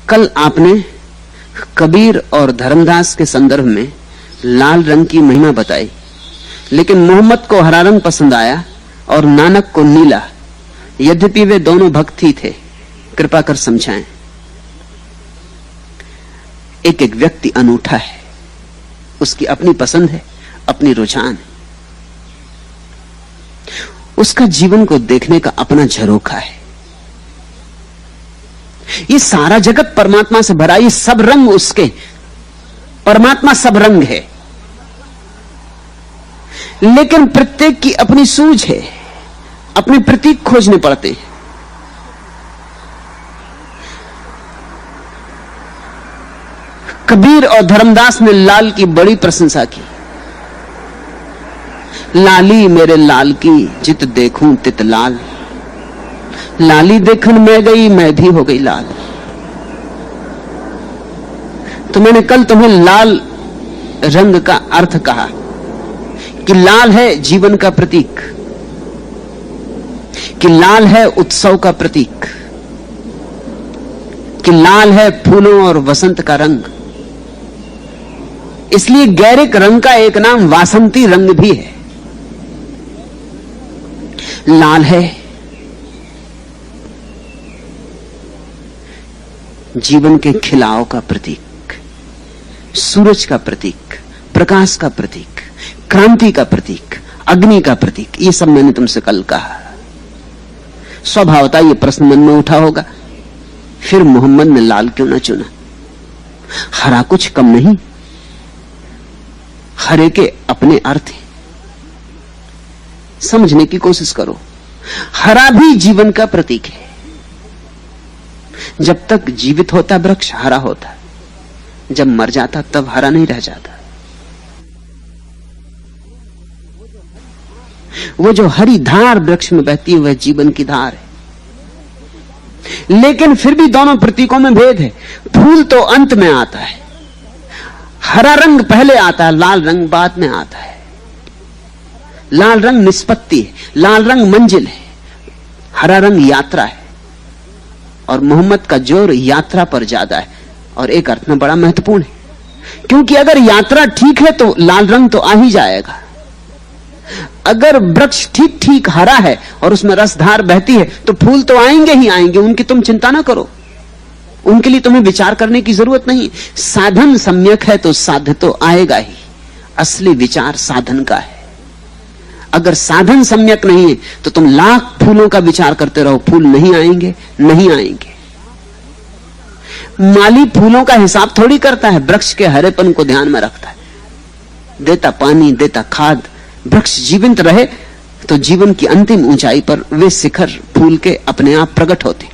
कल आपने कबीर और धर्मदास के संदर्भ में लाल रंग की महिमा बताई, लेकिन मोहम्मद को हरा रंग पसंद आया और नानक को नीला, यद्यपि वे दोनों भक्त ही थे। कृपा कर समझाएं। एक एक व्यक्ति अनूठा है, उसकी अपनी पसंद है, अपनी रुझान है, उसका जीवन को देखने का अपना झरोखा है। ये सारा जगत परमात्मा से भरा, ये सब रंग उसके, परमात्मा सब रंग है, लेकिन प्रत्येक की अपनी सूझ है, अपने प्रतीक खोजने पड़ते हैं। कबीर और धर्मदास ने लाल की बड़ी प्रशंसा की। लाली मेरे लाल की जित देखूं तित लाल, लाली देखन मैं गई मैं भी हो गई लाल। तो मैंने कल तुम्हें लाल रंग का अर्थ कहा कि लाल है जीवन का प्रतीक, कि लाल है उत्सव का प्रतीक, कि लाल है फूलों और वसंत का रंग। इसलिए गैरिक रंग का एक नाम वासंती रंग भी है। लाल है जीवन के खिलाव का प्रतीक, सूरज का प्रतीक, प्रकाश का प्रतीक, क्रांति का प्रतीक, अग्नि का प्रतीक। ये सब मैंने तुमसे कल कहा। स्वभावतः ये प्रश्न मन में उठा होगा, फिर मोहम्मद ने लाल क्यों ना चुना? हरा कुछ कम नहीं, हरे के अपने अर्थ हैं। समझने की कोशिश करो। हरा भी जीवन का प्रतीक है। जब तक जीवित होता वृक्ष हरा होता, जब मर जाता तब हरा नहीं रह जाता। वो जो हरी धार वृक्ष में बहती है वह जीवन की धार है। लेकिन फिर भी दोनों प्रतीकों में भेद है। फूल तो अंत में आता है, हरा रंग पहले आता है, लाल रंग बाद में आता है। लाल रंग निष्पत्ति है, लाल रंग मंजिल है, हरा रंग यात्रा है। और मोहम्मद का जोर यात्रा पर ज्यादा है, और एक अर्थ में बड़ा महत्वपूर्ण है, क्योंकि अगर यात्रा ठीक है तो लाल रंग तो आ ही जाएगा। अगर वृक्ष ठीक ठीक हरा है और उसमें रसधार बहती है तो फूल तो आएंगे ही आएंगे, उनकी तुम चिंता ना करो, उनके लिए तुम्हें विचार करने की जरूरत नहीं। साधन सम्यक है तो साध्य तो आएगा ही। असली विचार साधन का है। अगर साधन सम्यक नहीं है तो तुम लाख फूलों का विचार करते रहो, फूल नहीं आएंगे, नहीं आएंगे। माली फूलों का हिसाब थोड़ी करता है, वृक्ष के हरेपन को ध्यान में रखता है, देता पानी, देता खाद। वृक्ष जीवित रहे तो जीवन की अंतिम ऊंचाई पर वे शिखर फूल के अपने आप प्रकट होते।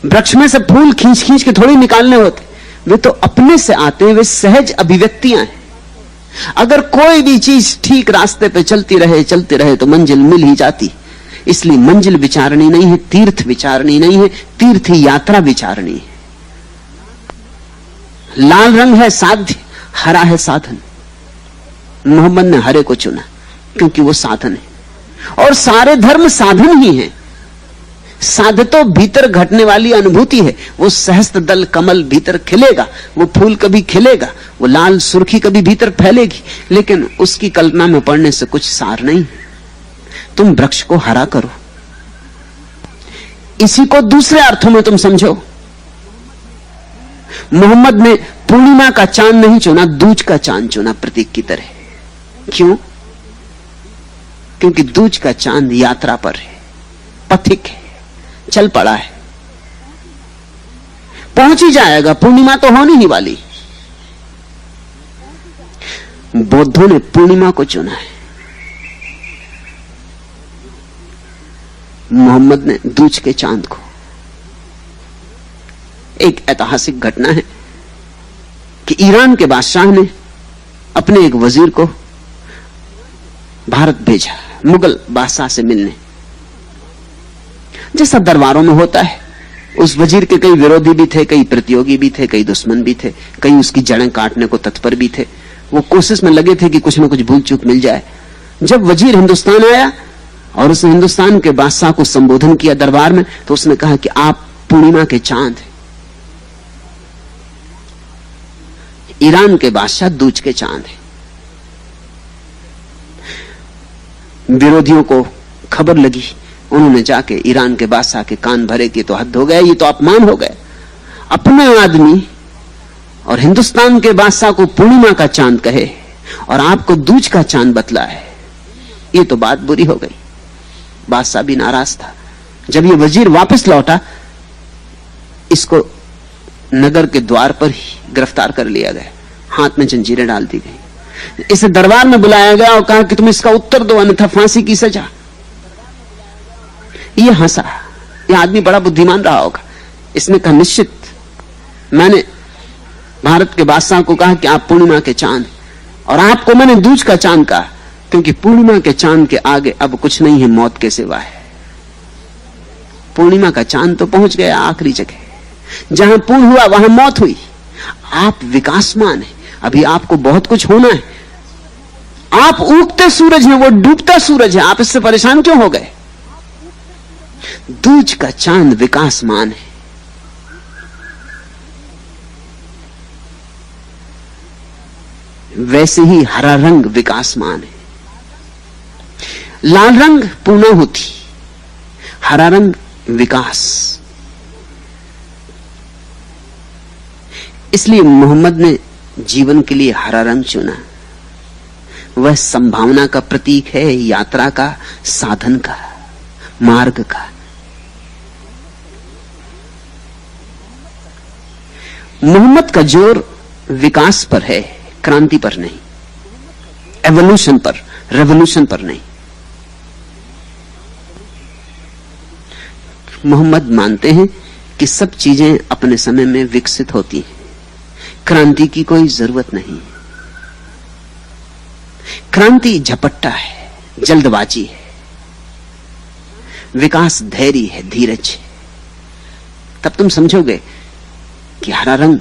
वृक्ष में से फूल खींच खींच के थोड़ी निकालने होते, वे तो अपने से आते हैं, वे सहज अभिव्यक्तियां हैं। अगर कोई भी चीज ठीक रास्ते पे चलती रहे तो मंजिल मिल ही जाती। इसलिए मंजिल विचारणी नहीं है, तीर्थ विचारणी नहीं है, तीर्थ यात्रा विचारणी है। लाल रंग है साध्य, हरा है साधन। मोहम्मद ने हरे को चुना क्योंकि वो साधन है, और सारे धर्म साधन ही हैं। साध तो भीतर घटने वाली अनुभूति है। वो सहस्त्र दल कमल भीतर खिलेगा, वो फूल कभी खिलेगा, वो लाल सुर्खी कभी भीतर फैलेगी, लेकिन उसकी कल्पना में पड़ने से कुछ सार नहीं। तुम वृक्ष को हरा करो, इसी को दूसरे अर्थों में तुम समझो। मोहम्मद ने पूर्णिमा का चांद नहीं चुना, दूज का चांद चुना प्रतीक की तरह। क्यों? क्योंकि दूज का चांद यात्रा पर है, पथिक है, चल पड़ा है, पहुंच ही जाएगा। पूर्णिमा तो होने ही वाली। बौद्धों ने पूर्णिमा को चुना है, मोहम्मद ने दूज के चांद को। एक ऐतिहासिक घटना है कि ईरान के बादशाह ने अपने एक वजीर को भारत भेजा मुगल बादशाह से मिलने। जैसा दरबारों में होता है, उस वजीर के कई विरोधी भी थे, कई प्रतियोगी भी थे, कई दुश्मन भी थे, कई उसकी जड़ें काटने को तत्पर भी थे। वो कोशिश में लगे थे कि कुछ न कुछ भूल चूक मिल जाए। जब वजीर हिंदुस्तान आया और उसने हिंदुस्तान के बादशाह को संबोधन किया दरबार में, तो उसने कहा कि आप पूर्णिमा के चांद हैं। ईरान के बादशाह दूज के चांद है। विरोधियों को खबर लगी, उन्होंने जाके ईरान के बादशाह के कान भरे कि तो हद हो गया, ये तो अपमान हो गया। अपना आदमी और हिंदुस्तान के बादशाह को पूर्णिमा का चांद कहे और आपको दूज का चांद बतला है, ये तो बात बुरी हो गई। बादशाह भी नाराज था। जब ये वजीर वापस लौटा, इसको नगर के द्वार पर ही गिरफ्तार कर लिया गया, हाथ में जंजीरें डाल दी गई। इसे दरबार में बुलाया गया और कहा कि तुम इसका उत्तर दो, अन्यथा फांसी की सजा। ये हंसा। यह आदमी बड़ा बुद्धिमान रहा होगा। इसने कहा निश्चित, मैंने भारत के बादशाह को कहा कि आप पूर्णिमा के चांद, और आपको मैंने दूज का चांद कहा, क्योंकि पूर्णिमा के चांद के आगे अब कुछ नहीं है मौत के सिवा है। पूर्णिमा का चांद तो पहुंच गया आखिरी जगह, जहां पूर्ण हुआ वहां मौत हुई। आप विकासमान हैं, अभी आपको बहुत कुछ होना है। आप उगते सूरज हैं, वो डूबता सूरज है, आप इससे परेशान क्यों हो गए? दूज का चांद विकासमान है। वैसे ही हरा रंग विकासमान है। लाल रंग पूर्णाहुति, हरा रंग विकास। इसलिए मोहम्मद ने जीवन के लिए हरा रंग चुना। वह संभावना का प्रतीक है, यात्रा का, साधन का, मार्ग का। मोहम्मद का जोर विकास पर है, क्रांति पर नहीं, एवोल्यूशन पर, रेवोल्यूशन पर नहीं। मोहम्मद मानते हैं कि सब चीजें अपने समय में विकसित होती हैं, क्रांति की कोई जरूरत नहीं। क्रांति झपट्टा है, जल्दबाजी है। विकास धैर्य है, धीरज है। तब तुम समझोगे कि हरा रंग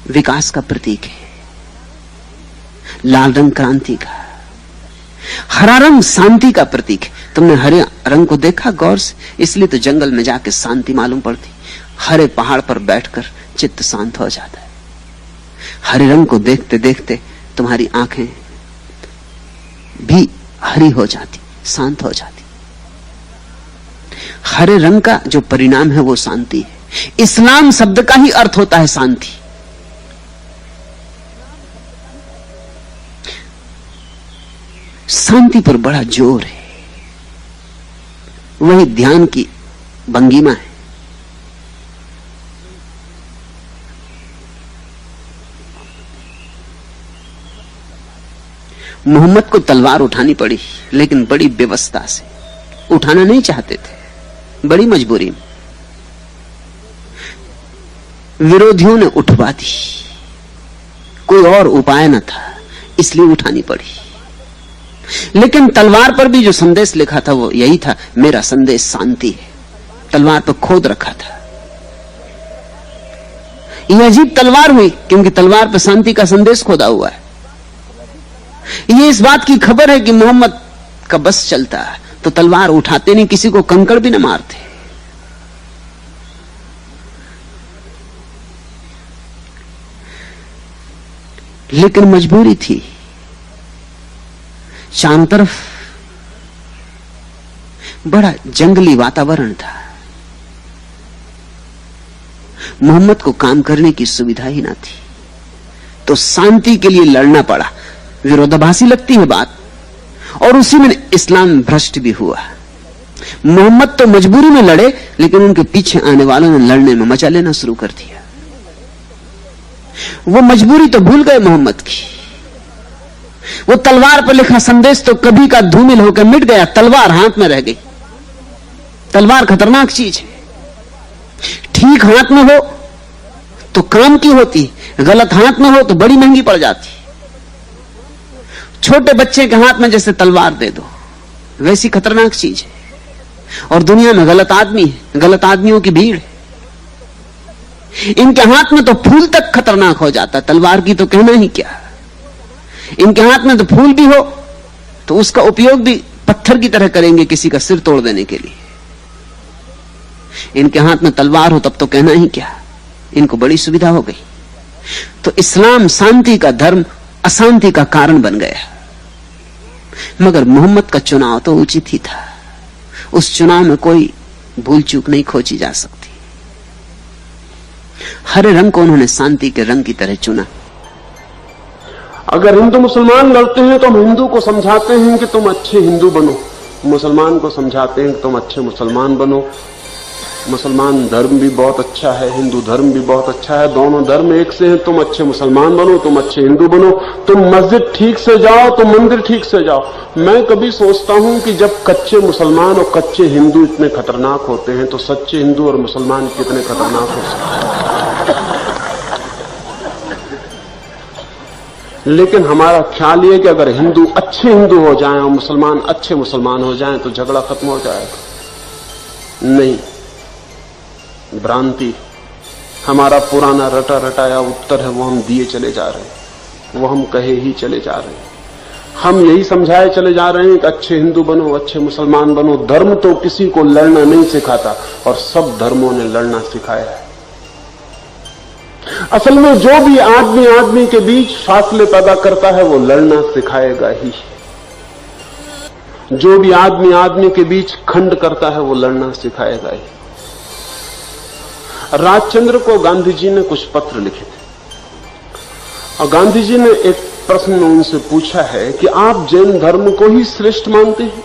विकास का प्रतीक है, लाल रंग क्रांति का, हरा रंग शांति का प्रतीक है। तुमने हरे रंग को देखा गौर से? इसलिए तो जंगल में जाके शांति मालूम पड़ती। हरे पहाड़ पर बैठकर चित्त शांत हो जाता है। हरे रंग को देखते देखते तुम्हारी आंखें भी हरी हो जाती, शांत हो जाती। हरे रंग का जो परिणाम है वो शांति है। इस्लाम शब्द का ही अर्थ होता है शांति। शांति पर बड़ा जोर है, वही ध्यान की भंगिमा है। मोहम्मद को तलवार उठानी पड़ी, लेकिन बड़ी व्यवस्था से। उठाना नहीं चाहते थे, बड़ी मजबूरी में। विरोधियों ने उठवा दी, कोई और उपाय न था, इसलिए उठानी पड़ी। लेकिन तलवार पर भी जो संदेश लिखा था वो यही था, मेरा संदेश शांति है। तलवार पर खोद रखा था। यह अजीब तलवार हुई क्योंकि तलवार पर शांति का संदेश खोदा हुआ है। ये इस बात की खबर है कि मोहम्मद का बस चलता है तो तलवार उठाते नहीं, किसी को कंकड़ भी न मारते। लेकिन मजबूरी थी। चारों तरफ बड़ा जंगली वातावरण था। मोहम्मद को काम करने की सुविधा ही ना थी, तो शांति के लिए लड़ना पड़ा। विरोधाभासी लगती है बात, और उसी में इस्लाम भ्रष्ट भी हुआ। मोहम्मद तो मजबूरी में लड़े, लेकिन उनके पीछे आने वालों ने लड़ने में मजा लेना शुरू कर दिया। वो मजबूरी तो भूल गए मोहम्मद की। वो तलवार पर लिखा संदेश तो कभी का धूमिल होकर मिट गया, तलवार हाथ में रह गई। तलवार खतरनाक चीज है। ठीक हाथ में हो तो काम की होती, गलत हाथ में हो तो बड़ी महंगी पड़ जाती। छोटे बच्चे के हाथ में जैसे तलवार दे दो, वैसी खतरनाक चीज है। और दुनिया में गलत आदमी है, गलत आदमियों की भीड़ है। इनके हाथ में तो फूल तक खतरनाक हो जाता, तलवार की तो कहना ही क्या। इनके हाथ में तो फूल भी हो तो उसका उपयोग भी पत्थर की तरह करेंगे किसी का सिर तोड़ देने के लिए। इनके हाथ में तलवार हो तब तो कहना ही क्या। इनको बड़ी सुविधा हो गई। तो इस्लाम शांति का धर्म अशांति का कारण बन गया। मगर मोहम्मद का चुनाव तो उचित ही था, उस चुनाव में कोई भूल चूक नहीं खोजी जा सकती। हरे रंग को उन्होंने शांति के रंग की तरह चुना। अगर हिंदू मुसलमान लड़ते हैं तो हम हिंदू को समझाते हैं कि तुम अच्छे हिंदू बनो, मुसलमान को समझाते हैं कि तुम अच्छे मुसलमान बनो। मुसलमान धर्म भी बहुत अच्छा है, हिंदू धर्म भी बहुत अच्छा है, दोनों धर्म एक से हैं। तुम अच्छे मुसलमान बनो, तुम अच्छे हिंदू बनो, तुम मस्जिद ठीक से जाओ, तुम मंदिर ठीक से जाओ। मैं कभी सोचता हूं कि जब कच्चे मुसलमान और कच्चे हिंदू इतने खतरनाक होते हैं तो सच्चे हिंदू और मुसलमान कितने खतरनाक हो सकते हैं। लेकिन हमारा ख्याल यह कि अगर हिंदू अच्छे हिंदू हो जाएं और मुसलमान अच्छे मुसलमान हो जाएं तो झगड़ा खत्म हो जाएगा। नहीं, भ्रांति। हमारा पुराना रटा रटाया उत्तर है, वो हम दिए चले जा रहे हैं, वो हम कहे ही चले जा रहे हैं। हम यही समझाए चले जा रहे हैं कि अच्छे हिंदू बनो, अच्छे मुसलमान बनो। धर्म तो किसी को लड़ना नहीं सिखाता और सब धर्मों ने लड़ना सिखाया है। असल में जो भी आदमी आदमी के बीच फासले पैदा करता है वो लड़ना सिखाएगा ही। जो भी आदमी आदमी के बीच खंड करता है वो लड़ना सिखाएगा ही। राजचंद्र को गांधी जी ने कुछ पत्र लिखे थे और गांधी जी ने एक प्रश्न उनसे पूछा है कि आप जैन धर्म को ही श्रेष्ठ मानते हैं।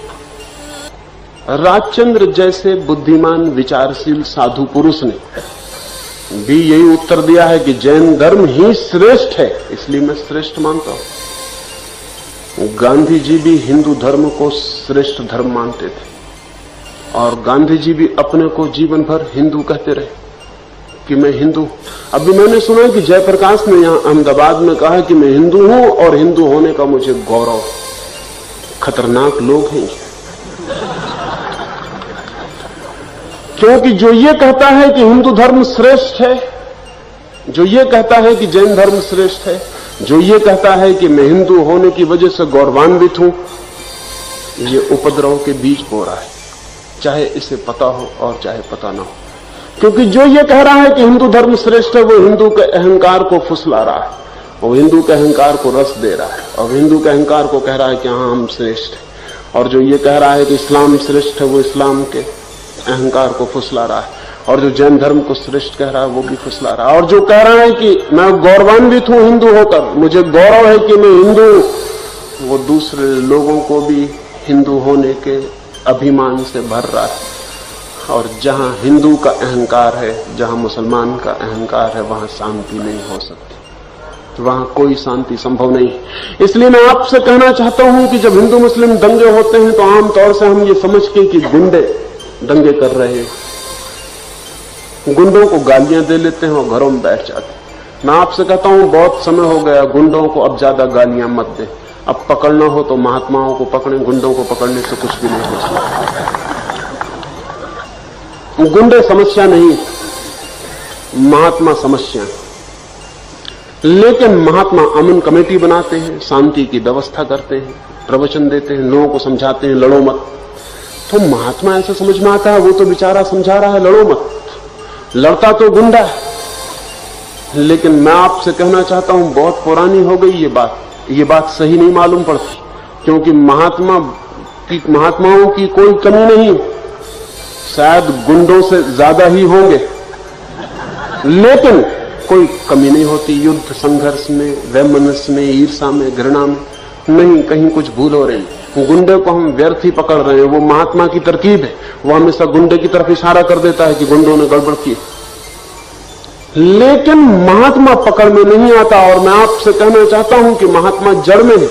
राजचंद्र जैसे बुद्धिमान विचारशील साधु पुरुष ने भी यही उत्तर दिया है कि जैन धर्म ही श्रेष्ठ है, इसलिए मैं श्रेष्ठ मानता हूं। गांधी जी भी हिंदू धर्म को श्रेष्ठ धर्म मानते थे और गांधी जी भी अपने को जीवन भर हिंदू कहते रहे कि मैं हिंदू। अभी मैंने सुना कि जयप्रकाश ने यहां अहमदाबाद में कहा कि मैं हिंदू हूं और हिंदू होने का मुझे गौरव। खतरनाक लोग हैं, क्योंकि जो ये कहता है कि हिंदू धर्म श्रेष्ठ है, जो ये कहता है कि जैन धर्म श्रेष्ठ है, जो ये कहता है कि मैं हिंदू होने की वजह से गौरवान्वित हूं, ये उपद्रव के बीज बो रहा है, चाहे इसे पता हो और चाहे पता ना हो। क्योंकि जो ये कह रहा है कि हिंदू धर्म श्रेष्ठ है वो हिंदू के अहंकार को फुसला रहा है, वो हिंदू के अहंकार को रस दे रहा है और हिंदू के अहंकार को कह रहा है कि हाँ हम श्रेष्ठ हैं। और जो ये कह रहा है कि इस्लाम श्रेष्ठ है वो इस्लाम के अहंकार को फुसला रहा है और जो जैन धर्म को श्रेष्ठ कह रहा है वो भी फुसला रहा है। और जो कह रहा है कि मैं गौरवान्वित हूं हिंदू होकर, मुझे गौरव है कि मैं हिंदू, वो दूसरे लोगों को भी हिंदू होने के अभिमान से भर रहा है। और जहां हिंदू का अहंकार है, जहां मुसलमान का अहंकार है, वहां शांति नहीं हो सकती, वहां कोई शांति संभव नहीं। इसलिए मैं आपसे कहना चाहता हूं कि जब हिंदू मुस्लिम दंगे होते हैं तो आमतौर से हम ये समझ के कि गुंडे दंगे कर रहे हैं, गुंडों को गालियां दे लेते हैं और घरों में बैठ जाते हैं। मैं आपसे कहता हूं बहुत समय हो गया, गुंडों को अब ज्यादा गालियां मत दे। अब पकड़ना हो तो महात्माओं को पकड़े, गुंडों को पकड़ने से कुछ भी नहीं हो सकता। गुंडे समस्या नहीं, महात्मा समस्या। लेकिन महात्मा अमन कमेटी बनाते हैं, शांति की व्यवस्था करते हैं, प्रवचन देते हैं, लोगों को समझाते हैं लड़ो मत। तो महात्मा ऐसा समझ में आता है, वो तो बेचारा समझा रहा है लड़ो मत, लड़ता तो गुंडा है। लेकिन मैं आपसे कहना चाहता हूं बहुत पुरानी हो गई ये बात सही नहीं मालूम पड़ती, क्योंकि महात्माओं की कोई कमी नहीं, शायद गुंडों से ज्यादा ही होंगे, लेकिन कोई कमी नहीं होती युद्ध संघर्ष में, वैमनस्य में, ईर्षा में, घृणा में। नहीं, कहीं कुछ भूल हो रही। गुंडे को हम व्यर्थ ही पकड़ रहे हैं, वो महात्मा की तरकीब है, वो हमेशा गुंडे की तरफ इशारा कर देता है कि गुंडों ने गड़बड़ की। लेकिन महात्मा पकड़ में नहीं आता। और मैं आपसे कहना चाहता हूं कि महात्मा जड़ में है,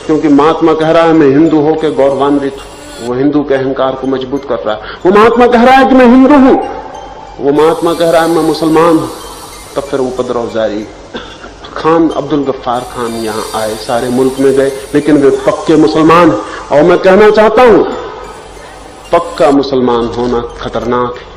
क्योंकि महात्मा कह रहा है मैं हिंदू होकर गौरवान्वित हूं, वो हिंदू के अहंकार को मजबूत कर रहा है। वो महात्मा कह रहा है कि मैं हिंदू हूं, वो महात्मा कह रहा है मैं मुसलमान हूं, तब फिर उपद्रव जारी। खान अब्दुल गफ्फार खान यहां आए, सारे मुल्क में गए, लेकिन वे पक्के मुसलमान हैं। और मैं कहना चाहता हूं पक्का मुसलमान होना खतरनाक है।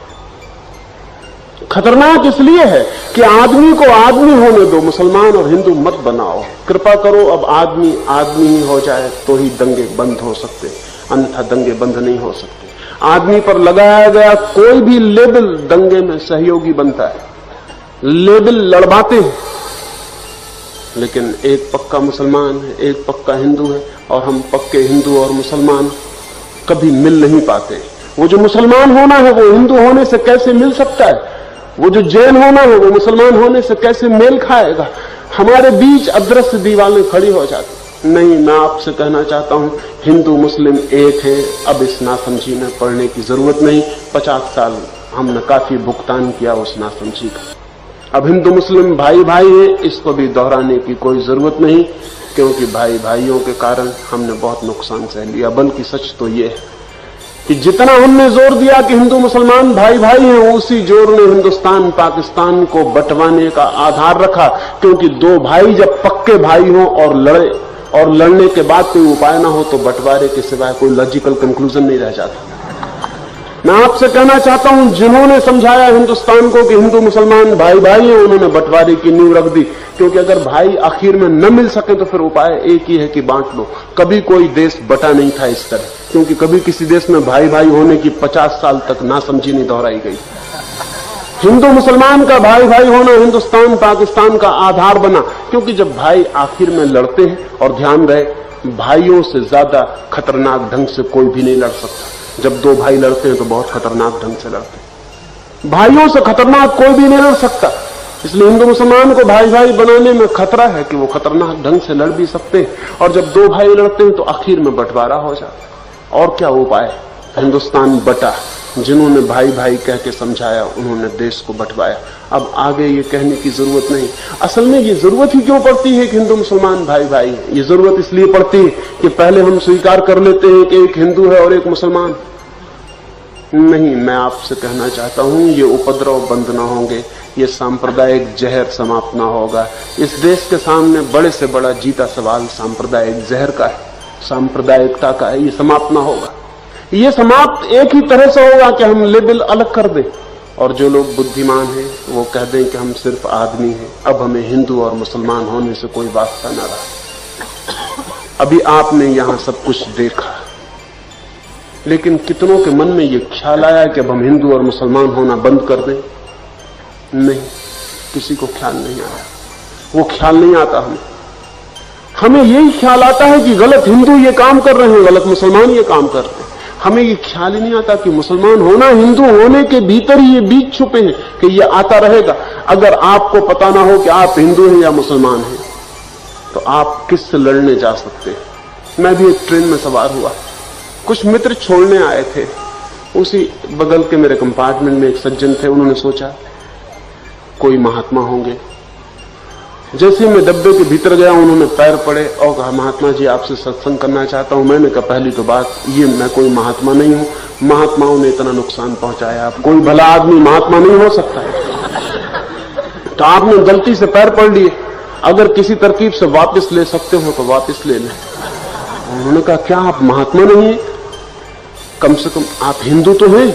खतरनाक इसलिए है कि आदमी को आदमी होने दो, मुसलमान और हिंदू मत बनाओ। कृपा करो अब आदमी आदमी ही हो जाए तो ही दंगे बंद हो सकते, अन्यथा दंगे बंद नहीं हो सकते। आदमी पर लगाया गया कोई भी लेबल दंगे में सहयोगी बनता है। लेबल लड़वाते हैं, लेकिन एक पक्का मुसलमान है, एक पक्का हिंदू है, और हम पक्के हिंदू और मुसलमान कभी मिल नहीं पाते। वो जो मुसलमान होना है वो हिंदू होने से कैसे मिल सकता है? वो जो जैन होना है वो मुसलमान होने से कैसे मेल खाएगा? हमारे बीच अदृश्य दीवारें खड़ी हो जाती। नहीं, मैं आपसे कहना चाहता हूं, हिंदू मुस्लिम एक है। अब इस नासमझी में पड़ने की जरूरत नहीं। 50 साल हमने काफी भुगतान किया उस नासमझी का। अब हिंदू मुस्लिम भाई भाई है, इसको भी दोहराने की कोई जरूरत नहीं, क्योंकि भाई भाइयों के कारण हमने बहुत नुकसान सह लिया। बल्कि सच तो ये है कि जितना हमने जोर दिया कि हिंदू मुसलमान भाई भाई हैं, उसी जोर ने हिंदुस्तान पाकिस्तान को बंटवाने का आधार रखा। क्योंकि दो भाई जब पक्के भाई हों और लड़े, और लड़ने के बाद कोई उपाय ना हो, तो बंटवारे के सिवाय कोई लॉजिकल कंक्लूजन नहीं रह जाता। मैं आपसे कहना चाहता हूं, जिन्होंने समझाया हिंदुस्तान को कि हिंदू मुसलमान भाई भाई हैं, उन्होंने बंटवारे की नींव रख दी। क्योंकि अगर भाई आखिर में न मिल सके तो फिर उपाय एक ही है कि बांट लो। कभी कोई देश बटा नहीं था इस तरह, क्योंकि कभी किसी देश में भाई भाई होने की 50 साल तक नासमझी नहीं दोहराई गई। हिंदू मुसलमान का भाई भाई होना हिंदुस्तान पाकिस्तान का आधार बना। क्योंकि जब भाई आखिर में लड़ते हैं, और ध्यान रहे, भाइयों से ज्यादा खतरनाक ढंग से कोई भी नहीं लड़ सकता। जब दो भाई लड़ते हैं तो बहुत खतरनाक ढंग से लड़ते हैं। भाइयों से खतरनाक कोई भी नहीं लड़ सकता। इसलिए हिंदू मुसलमान को भाई भाई बनाने में खतरा है कि वो खतरनाक ढंग से लड़ भी सकते हैं। और जब दो भाई लड़ते हैं तो आखिर में बंटवारा हो जाता है। और क्या उपाय? हिंदुस्तान बटा। जिन्होंने भाई भाई कह के समझाया, उन्होंने देश को बंटवाया। अब आगे ये कहने की जरूरत नहीं। असल में ये जरूरत ही क्यों पड़ती है कि हिंदू मुसलमान भाई भाई हैं? ये जरूरत इसलिए पड़ती है कि पहले हम स्वीकार कर लेते हैं कि एक हिंदू है और एक मुसलमान नहीं। मैं आपसे कहना चाहता हूं, ये उपद्रव बंद ना होंगे, ये सांप्रदायिक जहर समाप्त ना होगा। इस देश के सामने बड़े से बड़ा जीता सवाल सांप्रदायिक जहर का है, सांप्रदायिकता का है। ये समाप्त ना होगा। ये समाप्त एक ही तरह से होगा कि हम लेबल अलग कर दें, और जो लोग बुद्धिमान हैं वो कह दें कि हम सिर्फ आदमी हैं, अब हमें हिंदू और मुसलमान होने से कोई वास्ता न रहा। अभी आपने यहां सब कुछ देखा, लेकिन कितनों के मन में ये ख्याल आया कि अब हम हिंदू और मुसलमान होना बंद कर दें? नहीं, किसी को ख्याल नहीं आया। वो ख्याल नहीं आता हमें यही ख्याल आता है कि गलत हिंदू ये काम कर रहे हैं, गलत मुसलमान ये काम कर रहे हैं। हमें ये ख्याल ही नहीं आता कि मुसलमान होना हिंदू होने के भीतर ही ये बीज छुपे हैं कि ये आता रहेगा। अगर आपको पता ना हो कि आप हिंदू हैं या मुसलमान हैं, तो आप किससे लड़ने जा सकते हैं? मैं भी एक ट्रेन में सवार हुआ, कुछ मित्र छोड़ने आए थे। उसी बगल के मेरे कंपार्टमेंट में एक सज्जन थे। उन्होंने सोचा कोई महात्मा होंगे। जैसे मैं डब्बे के भीतर गया, उन्होंने पैर पड़े और कहा, महात्मा जी आपसे सत्संग करना चाहता हूं। मैंने कहा, पहली तो बात ये, मैं कोई महात्मा नहीं हूं। महात्माओं ने इतना नुकसान पहुंचाया, आप कोई भला आदमी महात्मा नहीं हो सकता है। तो आपने गलती से पैर पड़ लिए, अगर किसी तरकीब से वापस ले सकते हो तो वापस ले लें। उन्होंने कहा, क्या आप महात्मा नहीं है? कम से कम आप हिंदू तो हैं।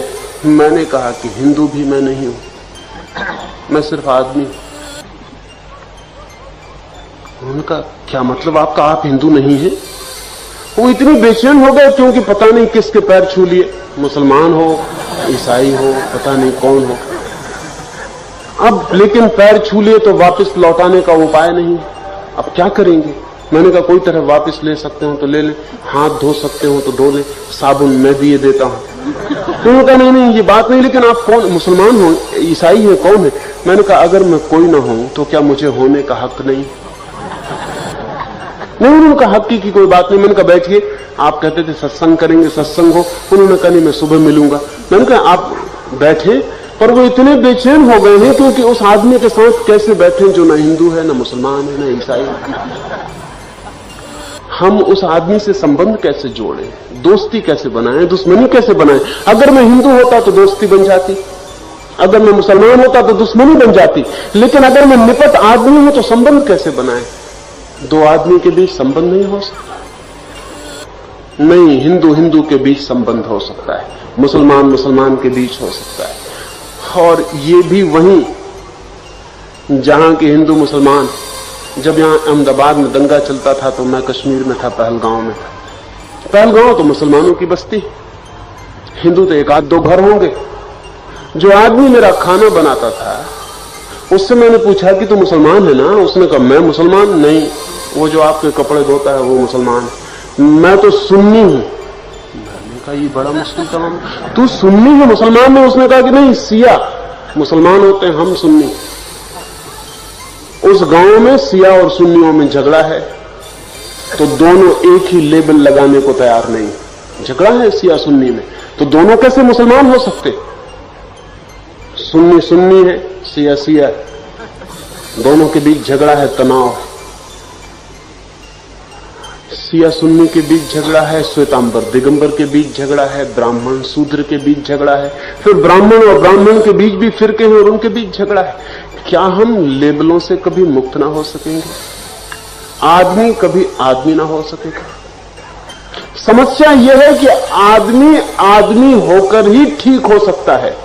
मैंने कहा कि हिंदू भी मैं नहीं हूं, मैं सिर्फ आदमी। उन्होंने कहा, क्या मतलब आपका? आप हिंदू नहीं हैं? वो इतने बेचैन हो गए, क्योंकि पता नहीं किसके पैर छू लिए, मुसलमान हो, ईसाई हो, पता नहीं कौन हो। अब लेकिन पैर छू लिए तो वापस लौटाने का उपाय नहीं। अब क्या करेंगे? मैंने कहा, कोई तरह वापस ले सकते हो तो ले ले, हाथ धो सकते हो तो धो ले, साबुन मैं भी ये देता हूं। उन्होंने कहा, नहीं नहीं ये बात नहीं, लेकिन आप कौन, मुसलमान हो, ईसाई है, कौन है? मैंने कहा, अगर मैं कोई ना हूं तो क्या मुझे होने का हक नहीं? नहीं, उन्होंने कहा, हक की कोई बात नहीं। मैंने कहा, बैठिए, आप कहते थे सत्संग करेंगे, सत्संग हो। उन्होंने कहा, नहीं मैं सुबह मिलूंगा। मैंने कहा, आप बैठे, पर वो इतने बेचैन हो गए हैं क्योंकि उस आदमी के साथ कैसे बैठे जो ना हिंदू है, ना मुसलमान है, ना ईसाई है। हम उस आदमी से संबंध कैसे जोड़े, दोस्ती कैसे बनाएं, दुश्मनी कैसे बनाएं? अगर मैं हिंदू होता तो दोस्ती बन जाती, अगर मैं मुसलमान होता तो दुश्मनी बन जाती। लेकिन अगर मैं निपट आदमी हूं तो संबंध कैसे बनाएं? दो आदमी के बीच संबंध नहीं हो सकता। नहीं, हिंदू हिंदू के बीच संबंध हो सकता है, मुसलमान मुसलमान के बीच हो सकता है। और ये भी वहीं जहां के हिंदू मुसलमान, जब यहां अहमदाबाद में दंगा चलता था तो मैं कश्मीर में था, पहलगांव में था। पहलगांव तो मुसलमानों की बस्ती, हिंदू तो एक आध दो घर होंगे। जो आदमी मेरा खाना बनाता था उससे मैंने पूछा कि तू मुसलमान है ना? उसने कहा मैं मुसलमान नहीं, वो जो आपके कपड़े धोता है वो मुसलमान है, मैं तो सुन्नी हूं। मैंने कहा ये बड़ा मुश्किल काम, तू सुन्नी है मुसलमान में? उसने कहा कि नहीं, सिया मुसलमान होते हैं, हम सुन्नी। उस गांव में सिया और सुन्नियों में झगड़ा है, तो दोनों एक ही लेबल लगाने को तैयार नहीं। झगड़ा है सिया सुन्नी में, तो दोनों कैसे मुसलमान हो सकते? सुन्नी सुन्नी है, सिया सिया है, दोनों के बीच झगड़ा है, तनाव है। सिया सुन्नी के बीच झगड़ा है, श्वेतांबर दिगंबर के बीच झगड़ा है, ब्राह्मण शूद्र के बीच झगड़ा है, फिर ब्राह्मण और ब्राह्मण के बीच भी फिरके हैं और उनके बीच झगड़ा है। क्या हम लेबलों से कभी मुक्त ना हो सकेंगे? आदमी कभी आदमी ना हो सकेगा? समस्या यह है कि आदमी आदमी होकर ही ठीक हो सकता है,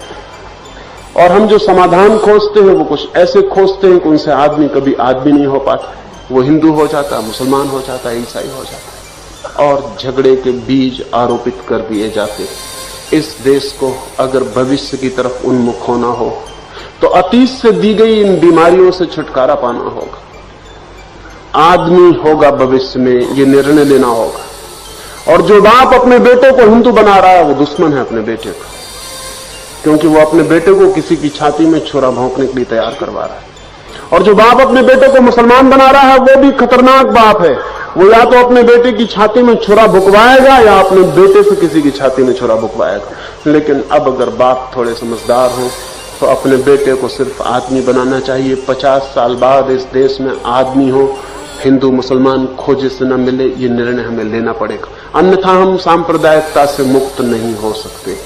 और हम जो समाधान खोजते हैं वो कुछ ऐसे खोजते हैं कि उनसे आदमी कभी आदमी नहीं हो पाता। वो हिंदू हो जाता, मुसलमान हो जाता, ईसाई हो जाता, और झगड़े के बीज आरोपित कर दिए जाते। इस देश को अगर भविष्य की तरफ उन्मुख होना हो तो अतीत से दी गई इन बीमारियों से छुटकारा पाना होगा। आदमी होगा भविष्य में, ये निर्णय लेना होगा। और जो बाप अपने बेटे को हिंदू बना रहा है वो दुश्मन है अपने बेटे का, क्योंकि वो अपने बेटे को किसी की छाती में छुरा भोंकने के लिए तैयार करवा रहा है। और जो बाप अपने बेटे को मुसलमान बना रहा है वो भी खतरनाक बाप है। वो या तो अपने बेटे की छाती में छुरा भुकवाएगा या अपने बेटे से किसी की छाती में छुरा भुकवाएगा। लेकिन अब अगर बाप थोड़े समझदार हो तो अपने बेटे को सिर्फ आदमी बनाना चाहिए। 50 साल बाद इस देश में आदमी हो, हिंदू मुसलमान खोजे से न मिले, ये निर्णय हमें लेना पड़ेगा, अन्यथा हम सांप्रदायिकता से मुक्त नहीं हो सकते।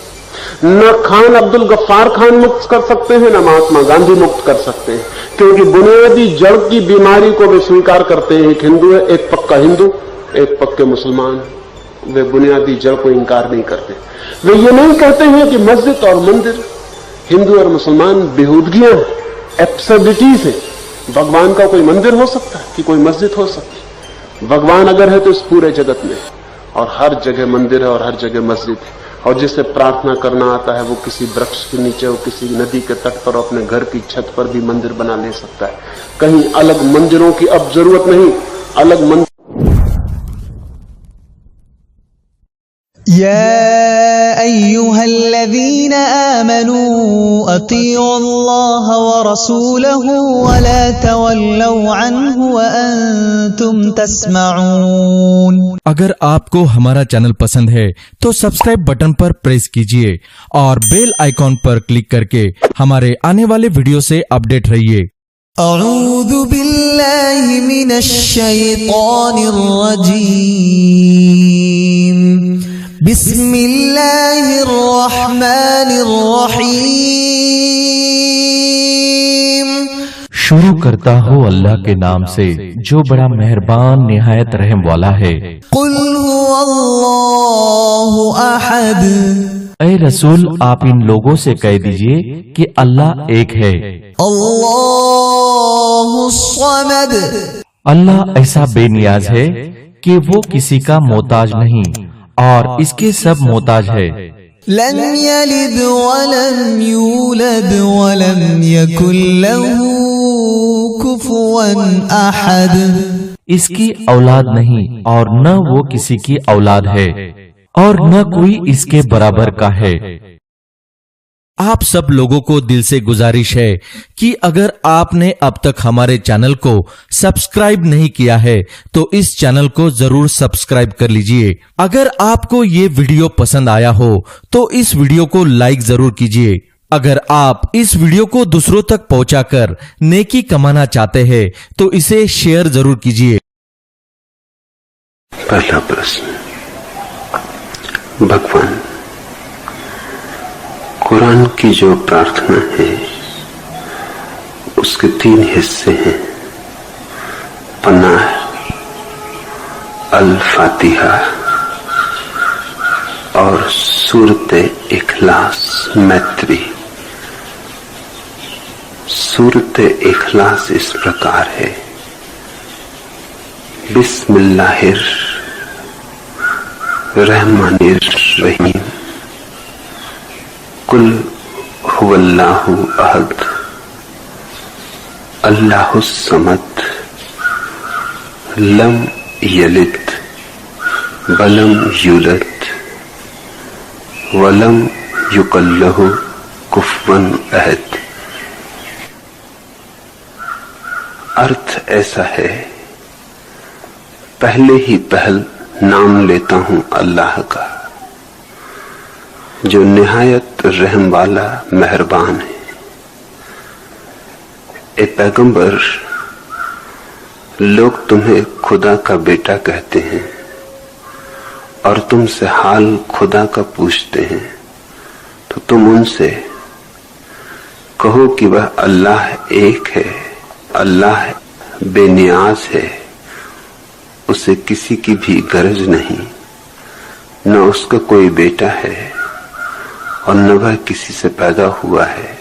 न खान अब्दुल गफ्फार खान मुक्त कर सकते हैं, न महात्मा गांधी मुक्त कर सकते हैं, क्योंकि बुनियादी जड़ की बीमारी को वे स्वीकार करते हैं। एक हिंदू है, एक पक्का हिंदू, एक पक्के मुसलमान, वे बुनियादी जड़ को इंकार नहीं करते। वे ये नहीं कहते हैं कि मस्जिद और मंदिर, हिंदू और मुसलमान बेहूदगियां, एब्सर्डिटीज है। भगवान का कोई मंदिर हो सकता है कि कोई मस्जिद हो सकती? भगवान अगर है तो इस पूरे जगत में, और हर जगह मंदिर है और हर जगह मस्जिद है। और जिसे प्रार्थना करना आता है वो किसी वृक्ष के नीचे और किसी नदी के तट पर, अपने घर की छत पर भी मंदिर बना ले सकता है। कहीं अलग मंदिरों की अब जरूरत नहीं, अलग मंदिर। या अय्युहल्लज़ीना आमनू अतीउल्लाह व रसूलहू व ला तवल्लौ अन्हु व अंतुम तस्मऊन। अगर आपको हमारा चैनल पसंद है तो सब्सक्राइब बटन पर प्रेस कीजिए और बेल आइकॉन पर क्लिक करके हमारे आने वाले वीडियो से अपडेट रहिए। अऊज़ु बिल्लाहि मिनश शैतानिर रजीम। बिस्मिल्लाहिर रहमानिर रहीम। शुरू करता हूँ अल्लाह के नाम से जो बड़ा मेहरबान निहायत रहम वाला है। कुल हुवल्लाहु अहद। ऐ रसूल आप इन लोगों से कह दीजिए कि अल्लाह एक है। अल्लाहु स्वमद। अल्लाह ऐसा बेनियाज है कि वो किसी का मोहताज नहीं और इसके सब मोहताज है। लम यलिद वलम यूलद वलम यकुल लहू कुफुवन अहद। इसकी औलाद नहीं और न वो किसी की औलाद है और न कोई इसके बराबर का है। आप सब लोगों को दिल से गुजारिश है कि अगर आपने अब तक हमारे चैनल को सब्सक्राइब नहीं किया है तो इस चैनल को जरूर सब्सक्राइब कर लीजिए। अगर आपको ये वीडियो पसंद आया हो तो इस वीडियो को लाइक जरूर कीजिए। अगर आप इस वीडियो को दूसरों तक पहुंचाकर नेकी कमाना चाहते हैं तो इसे शेयर जरूर कीजिए। पहला प्रश्न, भगवान, कुरान की जो प्रार्थना है उसके 3 हिस्से हैं, पनाह, अल फातिहा और सूरत इखलास मैत्री। सूरत इखलास इस प्रकार है, बिस्मिल्लाहिर रहमानिर रहीम, कुल हुवल्लाहु अहद, अल्लाहुस समद लम यलिद वलम यूलद वलम युकल्लहु कुफवन अहद। अर्थ ऐसा है, पहले ही पहल नाम लेता हूं अल्लाह का, जो निहायत रहम वाला मेहरबान है। ए पैगंबर, लोग तुम्हें खुदा का बेटा कहते हैं और तुमसे हाल खुदा का पूछते हैं, तो तुम उनसे कहो कि वह अल्लाह एक है, अल्लाह बेनियाज है, उसे किसी की भी गरज नहीं, न उसका कोई बेटा है और न वह किसी से पैदा हुआ है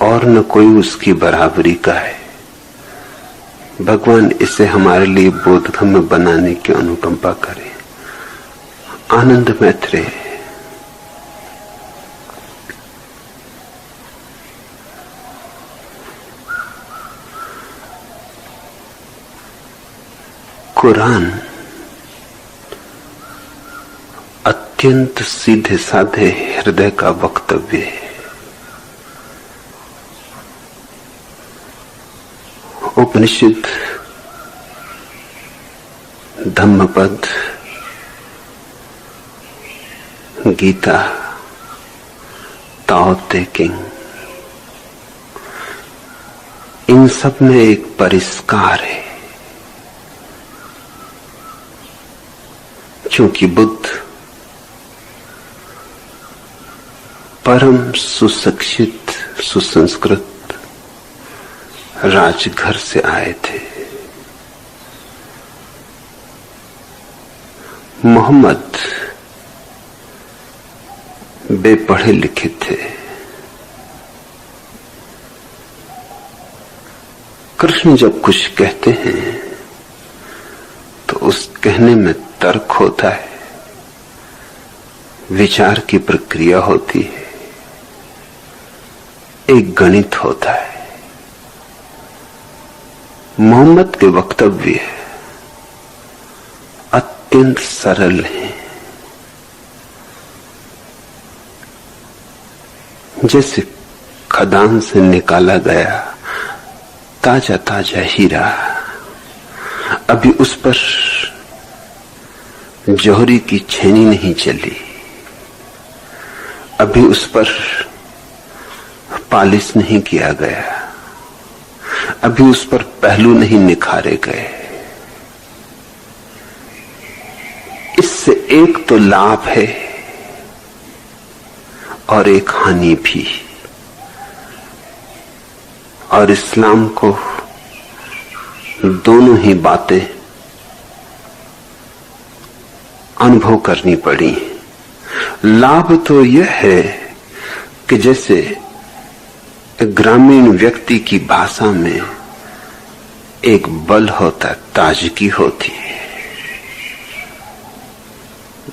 और न कोई उसकी बराबरी का है। भगवान इसे हमारे लिए बोधगम्य बनाने की अनुकंपा करें। आनंद मैत्रेय। कुरान अत्यंत सीधे साधे हृदय का वक्तव्य है। उपनिषद, धम्मपद, गीता, ताओ ते किंग, इन सब में एक परिष्कार है, क्योंकि बुद्ध परम सुशिक्षित सुसंस्कृत राजघर से आए थे। मोहम्मद बेपढ़े लिखे थे। कृष्ण जब कुछ कहते हैं तो उस कहने में तर्क होता है, विचार की प्रक्रिया होती है, एक गणित होता है। मोहम्मद के वक्तव्य अत्यंत सरल हैं, जैसे खदान से निकाला गया ताजा ताजा हीरा, अभी उस पर जौहरी की छेनी नहीं चली, अभी उस पर पालिश नहीं किया गया, अभी उस पर पहलू नहीं निखारे गए। इससे एक तो लाभ है और एक हानि भी, और इस्लाम को दोनों ही बातें अनुभव करनी पड़ी। लाभ तो यह है कि जैसे ग्रामीण व्यक्ति की भाषा में एक बल होता है, ताजगी होती है,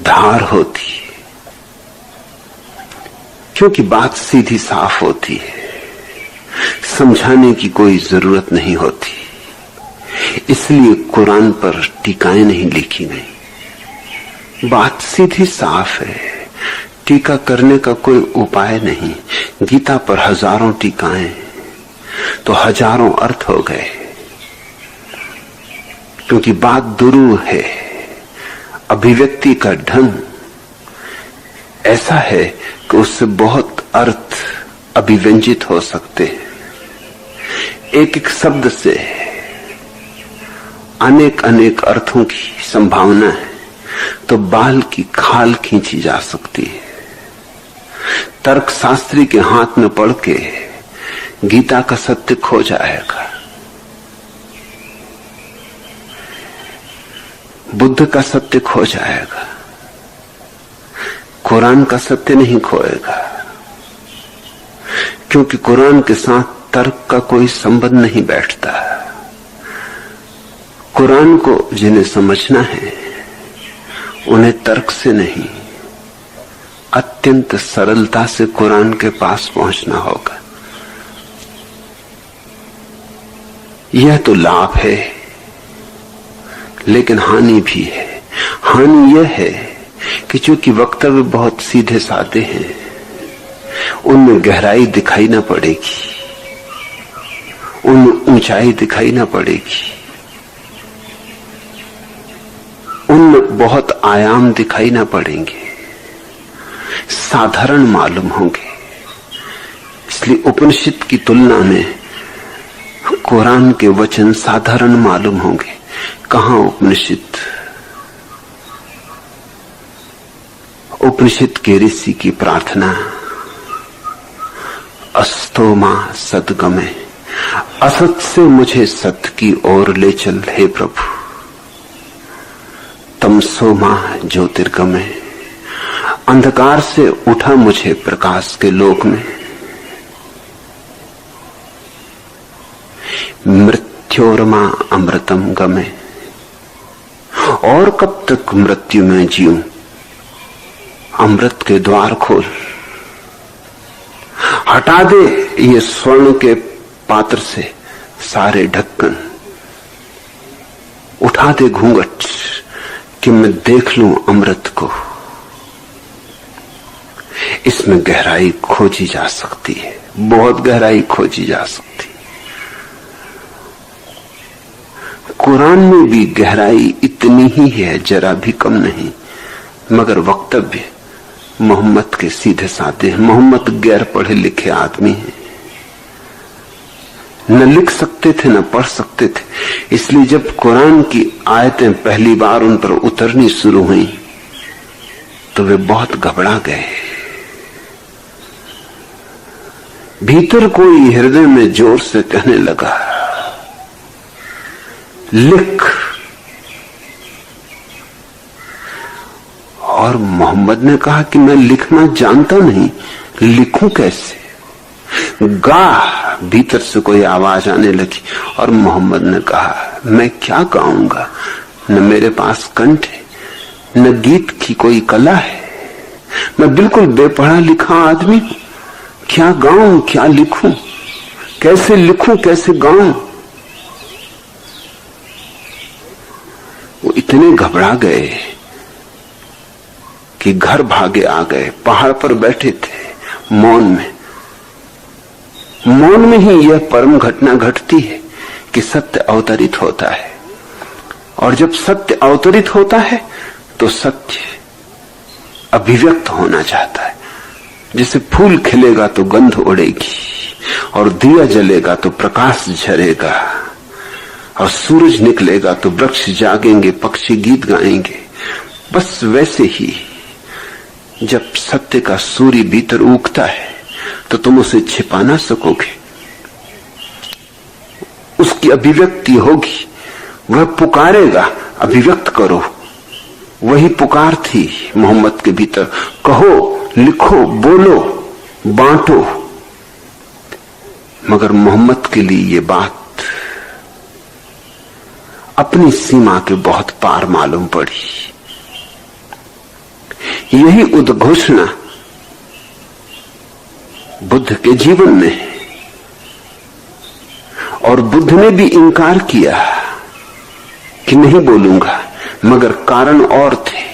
धार होती है, क्योंकि बात सीधी साफ होती है, समझाने की कोई जरूरत नहीं होती। इसलिए कुरान पर टीकाएं नहीं लिखी गई, बात सीधी साफ है, टीका करने का कोई उपाय नहीं। गीता पर हजारों टीकाएं तो हजारों अर्थ हो गए, क्योंकि बात दुरूह है। अभिव्यक्ति का ढंग ऐसा है कि उससे बहुत अर्थ अभिव्यंजित हो सकते हैं। एक एक शब्द से अनेक अनेक अर्थों की संभावना है, तो बाल की खाल खींची जा सकती है। तर्कशास्त्री के हाथ में पड़ के गीता का सत्य खो जाएगा, बुद्ध का सत्य खो जाएगा, कुरान का सत्य नहीं खोएगा, क्योंकि कुरान के साथ तर्क का कोई संबंध नहीं बैठता। कुरान को जिन्हें समझना है उन्हें तर्क से नहीं, अत्यंत सरलता से कुरान के पास पहुंचना होगा। यह तो लाभ है, लेकिन हानि भी है। हानि यह है कि चूंकि वक्तव्य बहुत सीधे साधे हैं, उनमें गहराई दिखाई ना पड़ेगी, उनमें ऊंचाई दिखाई ना पड़ेगी, उनमें बहुत आयाम दिखाई ना पड़ेंगे, साधारण मालूम होंगे। इसलिए उपनिषद की तुलना में कुरान के वचन साधारण मालूम होंगे। कहां उपनिषद के ऋषि की प्रार्थना, अस्तो मां सद्गमे, असत से मुझे सत्य की ओर ले चल हे प्रभु। तमसो मां ज्योतिर्गमे, अंधकार से उठा मुझे प्रकाश के लोक में। मृत्योर्मा अमृतम गमे, और कब तक मृत्यु में जीऊं, अमृत के द्वार खोल। हटा दे ये स्वर्ण के पात्र से सारे ढक्कन, उठा दे घूंघट कि मैं देख लूं अमृत को। इसमें गहराई खोजी जा सकती है, बहुत गहराई खोजी जा सकती है। कुरान में भी गहराई इतनी ही है, जरा भी कम नहीं, मगर वक्तव्य मोहम्मद के सीधे साधे हैं। मोहम्मद गैर पढ़े लिखे आदमी हैं, न लिख सकते थे न पढ़ सकते थे। इसलिए जब कुरान की आयतें पहली बार उन पर उतरनी शुरू हुई तो वे बहुत घबरा गए। भीतर कोई हृदय में जोर से कहने लगा, लिख। और मोहम्मद ने कहा कि मैं लिखना जानता नहीं, लिखूं कैसे? गा। भीतर से कोई आवाज आने लगी और मोहम्मद ने कहा, मैं क्या गाऊंगा? न मेरे पास कंठ है, न गीत की कोई कला है, मैं बिल्कुल बेपढ़ा लिखा आदमी हूं। क्या गाऊं, क्या लिखूं, कैसे लिखूं, कैसे गाऊं? वो इतने घबरा गए कि घर भागे आ गए। पहाड़ पर बैठे थे मौन में। मौन में ही यह परम घटना घटती है कि सत्य अवतरित होता है, और जब सत्य अवतरित होता है तो सत्य अभिव्यक्त होना चाहता है। जैसे फूल खिलेगा तो गंध उड़ेगी, और दिया जलेगा तो प्रकाश झरेगा, और सूरज निकलेगा तो वृक्ष जागेंगे, पक्षी गीत गाएंगे। बस वैसे ही जब सत्य का सूर्य भीतर उगता है तो तुम उसे छिपा ना सकोगे, उसकी अभिव्यक्ति होगी। वह पुकारेगा, अभिव्यक्त करो। वही पुकार थी मोहम्मद के भीतर। कहो, लिखो, बोलो, बांटो। मगर मोहम्मद के लिए ये बात अपनी सीमा के बहुत पार मालूम पड़ी। यही उद्घोषणा बुद्ध के जीवन में है, और बुद्ध ने भी इंकार किया कि नहीं बोलूंगा, मगर कारण और थे।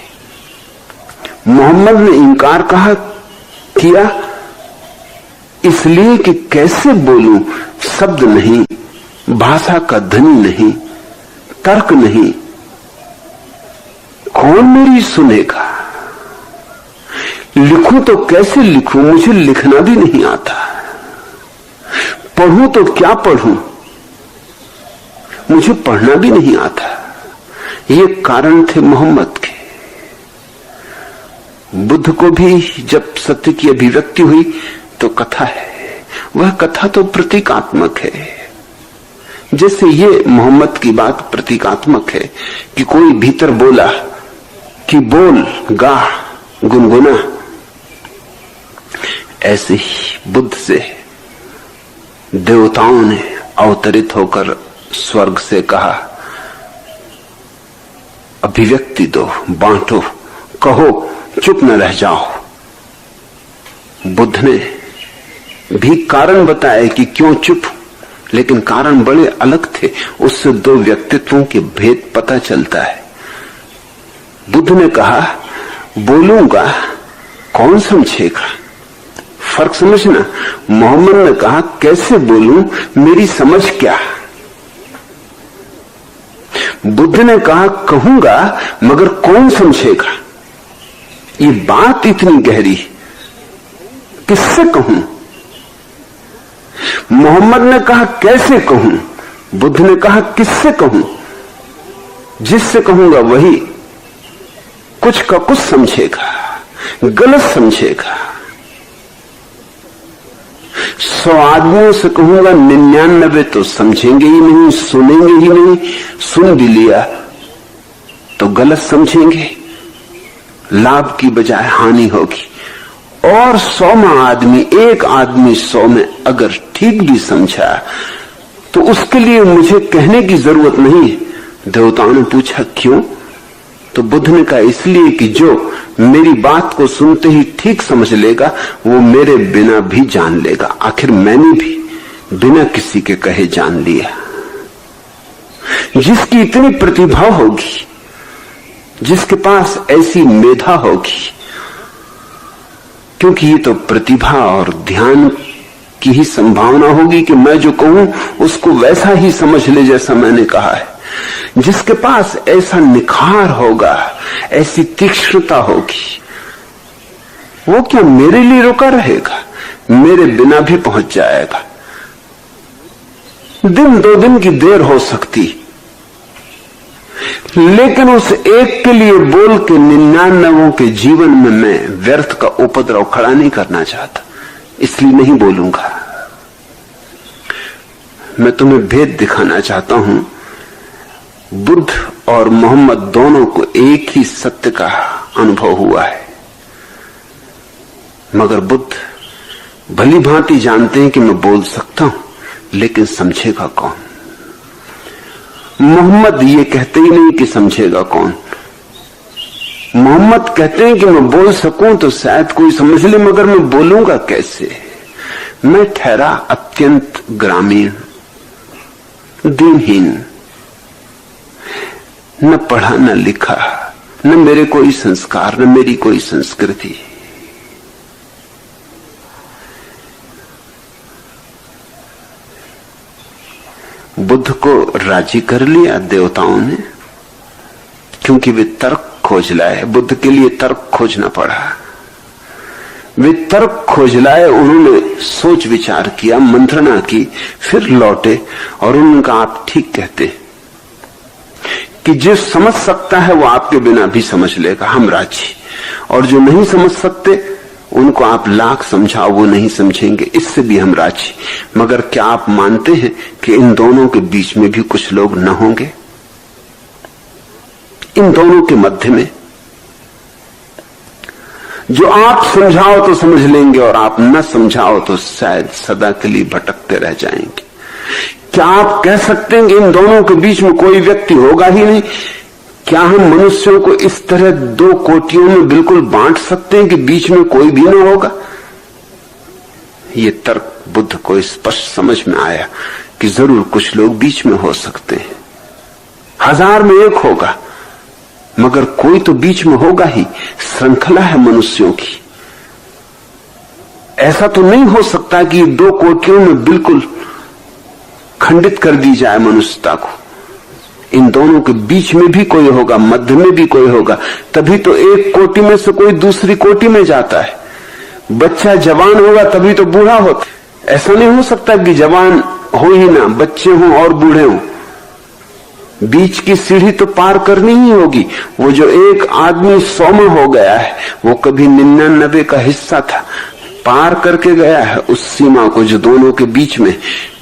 मोहम्मद ने इंकार किया इसलिए कि कैसे बोलूं, शब्द नहीं, भाषा का धनी नहीं, तर्क नहीं, कौन मेरी सुनेगा? लिखूं तो कैसे लिखूं, मुझे लिखना भी नहीं आता। पढ़ूं तो क्या पढ़ूं, मुझे पढ़ना भी नहीं आता। ये कारण थे मोहम्मद के। बुद्ध को भी जब सत्य की अभिव्यक्ति हुई तो कथा है, वह कथा तो प्रतीकात्मक है। जैसे ये मोहम्मद की बात प्रतीकात्मक है कि कोई भीतर बोला कि बोल, गा, गुनगुना, ऐसे ही बुद्ध से देवताओं ने अवतरित होकर स्वर्ग से कहा, अभिव्यक्ति दो, बांटो, कहो, चुप न रह जाओ। बुद्ध ने भी कारण बताया कि क्यों चुप, लेकिन कारण बड़े अलग थे। उससे दो व्यक्तित्वों के भेद पता चलता है। बुद्ध ने कहा बोलूंगा कौन समझेगा, फर्क समझना। मोहम्मद ने कहा कैसे बोलूं, मेरी समझ क्या। बुद्ध ने कहा कहूंगा मगर कौन समझेगा। ये बात इतनी गहरी, किससे कहूं। मोहम्मद ने कहा कैसे कहूं, बुद्ध ने कहा किससे कहूं। जिससे कहूंगा वही कुछ का कुछ समझेगा, गलत समझेगा। 100 आदमियों से कहूंगा 99 तो समझेंगे ही नहीं, सुनेंगे ही नहीं, सुन भी लिया तो गलत समझेंगे, लाभ की बजाय हानि होगी। और 100वां आदमी, एक आदमी 100 में अगर ठीक भी समझा तो उसके लिए मुझे कहने की जरूरत नहीं है। देवताओं ने पूछा क्यों, तो बुद्ध ने कहा इसलिए कि जो मेरी बात को सुनते ही ठीक समझ लेगा वो मेरे बिना भी जान लेगा। आखिर मैंने भी बिना किसी के कहे जान लिया। जिसकी इतनी प्रतिभा होगी, जिसके पास ऐसी मेधा होगी, क्योंकि ये तो प्रतिभा और ध्यान की ही संभावना होगी कि मैं जो कहूं उसको वैसा ही समझ ले जैसा मैंने कहा है। जिसके पास ऐसा निखार होगा, ऐसी तीक्ष्णता होगी, वो क्या मेरे लिए रुका रहेगा, मेरे बिना भी पहुंच जाएगा। दिन 2 दिन की देर हो सकती, लेकिन उस एक के लिए बोल के 99 के जीवन में मैं व्यर्थ का उपद्रव खड़ा नहीं करना चाहता, इसलिए नहीं बोलूंगा। मैं तुम्हें भेद दिखाना चाहता हूं। बुद्ध और मोहम्मद दोनों को एक ही सत्य का अनुभव हुआ है, मगर बुद्ध भली भांति जानते हैं कि मैं बोल सकता हूं, लेकिन समझेगा कौन। मोहम्मद ये कहते ही नहीं कि समझेगा कौन। मोहम्मद कहते हैं कि मैं बोल सकूं तो शायद कोई समझ ले, मगर मैं बोलूंगा कैसे। मैं ठहरा अत्यंत ग्रामीण, दीनहीन, न पढ़ा न लिखा, न मेरे कोई संस्कार, न मेरी कोई संस्कृति। बुद्ध को राजी कर लिया देवताओं ने, क्योंकि वे तर्क खोज लाए। बुद्ध के लिए तर्क खोजना पड़ा। वे तर्क खोज लाए, उन्होंने सोच विचार किया, मंत्रणा की, फिर लौटे और उन्होंने कहा आप ठीक कहते कि जो समझ सकता है वो आपके बिना भी समझ लेगा, हम राजी। और जो नहीं समझ सकते उनको आप लाख समझाओ वो नहीं समझेंगे, इससे भी हम राजी। मगर क्या आप मानते हैं कि इन दोनों के बीच में भी कुछ लोग न होंगे? इन दोनों के मध्य में जो आप समझाओ तो समझ लेंगे और आप न समझाओ तो शायद सदा के लिए भटकते रह जाएंगे। क्या आप कह सकते हैं कि इन दोनों के बीच में कोई व्यक्ति होगा ही नहीं? क्या हम मनुष्यों को इस तरह 2 कोटियों में बिल्कुल बांट सकते हैं कि बीच में कोई भी न होगा? ये तर्क बुद्ध को स्पष्ट समझ में आया कि जरूर कुछ लोग बीच में हो सकते हैं, 1000 में 1 होगा, मगर कोई तो बीच में होगा ही। श्रृंखला है मनुष्यों की। ऐसा तो नहीं हो सकता कि 2 कोटियों में बिल्कुल खंडित कर दी जाए मनुष्यता को। इन दोनों के बीच में भी कोई होगा, मध्य में भी कोई होगा, तभी तो एक कोटि में से कोई दूसरी कोटि में जाता है। बच्चा जवान होगा तभी तो बूढ़ा होता। ऐसा नहीं हो सकता कि जवान हो ही ना, बच्चे हों और बूढ़े हों। बीच की सीढ़ी तो पार करनी ही होगी। वो जो एक आदमी 100 में हो गया है वो कभी 99 का हिस्सा था, पार करके गया है उस सीमा को जो दोनों के बीच में।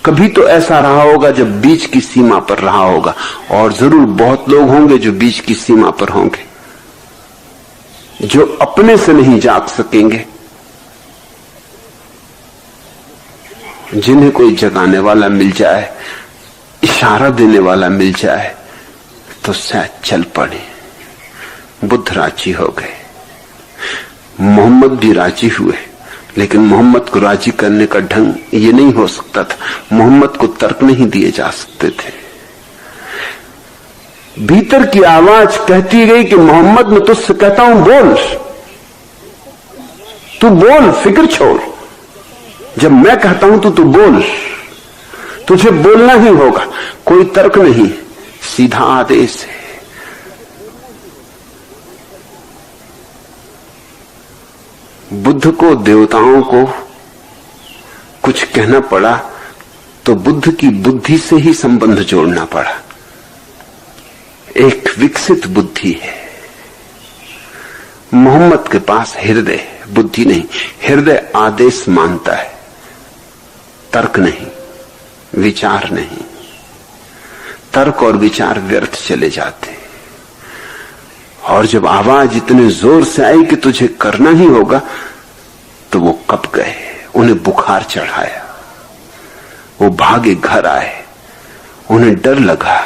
कभी तो ऐसा रहा होगा जब बीच की सीमा पर रहा होगा, और जरूर बहुत लोग होंगे जो बीच की सीमा पर होंगे, जो अपने से नहीं जाग सकेंगे, जिन्हें कोई जगाने वाला मिल जाए, इशारा देने वाला मिल जाए तो शायद चल पड़े। बुद्ध राजी हो गए, मोहम्मद भी राजी हुए, लेकिन मोहम्मद को राजी करने का ढंग ये नहीं हो सकता था। मोहम्मद को तर्क नहीं दिए जा सकते थे। भीतर की आवाज कहती गई कि मोहम्मद, मैं तुझसे कहता हूं बोल, तू बोल, फिक्र छोड़। जब मैं कहता हूं तो तू बोल, तुझे बोलना ही होगा। कोई तर्क नहीं, सीधा आदेश है। बुद्ध को, देवताओं को कुछ कहना पड़ा तो बुद्ध की बुद्धि से ही संबंध जोड़ना पड़ा। एक विकसित बुद्धि है। मोहम्मद के पास हृदय, बुद्धि नहीं। हृदय आदेश मानता है, तर्क नहीं, विचार नहीं। तर्क और विचार व्यर्थ चले जाते। और जब आवाज इतने जोर से आई कि तुझे करना ही होगा, तो वो कब गए, उन्हें बुखार चढ़ाया, वो भागे घर आए। उन्हें डर लगा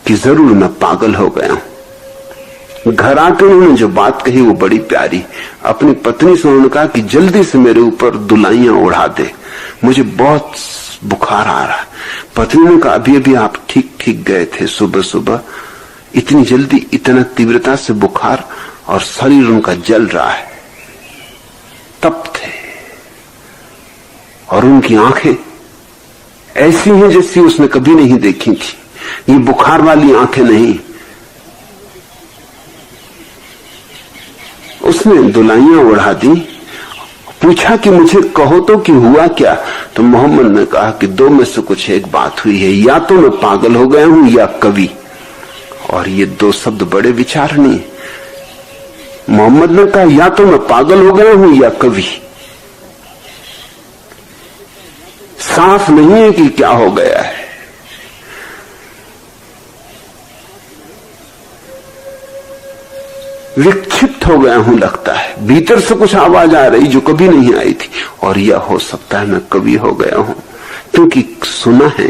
कि जरूर मैं पागल हो गया हूं। घर आकर उन्होंने जो बात कही वो बड़ी प्यारी। अपनी पत्नी से उन्होंने कहा कि जल्दी से मेरे ऊपर दुलाइयां उड़ा दे, मुझे बहुत बुखार आ रहा है। पत्नी ने कहा अभी अभी आप ठीक ठीक गए थे सुबह सुबह, इतनी जल्दी, इतना तीव्रता से बुखार, और शरीर उनका जल रहा है। तप थे और उनकी आंखें ऐसी हैं जैसी उसने कभी नहीं देखी थी। ये बुखार वाली आंखें नहीं। उसने दुलाइयां उड़ा दी। पूछा कि मुझे कहो तो कि हुआ क्या। तो मोहम्मद ने कहा कि दो में से कुछ एक बात हुई है, या तो मैं पागल हो गया हूं या कवि। और ये दो शब्द बड़े विचारणीय। मोहम्मद ने कहा या तो मैं पागल हो गया हूं या कवि। साफ नहीं है कि क्या हो गया है। विक्षिप्त हो गया हूं लगता है। भीतर से कुछ आवाज आ रही जो कभी नहीं आई थी। और यह हो सकता है मैं कवि हो गया हूं, क्योंकि सुना है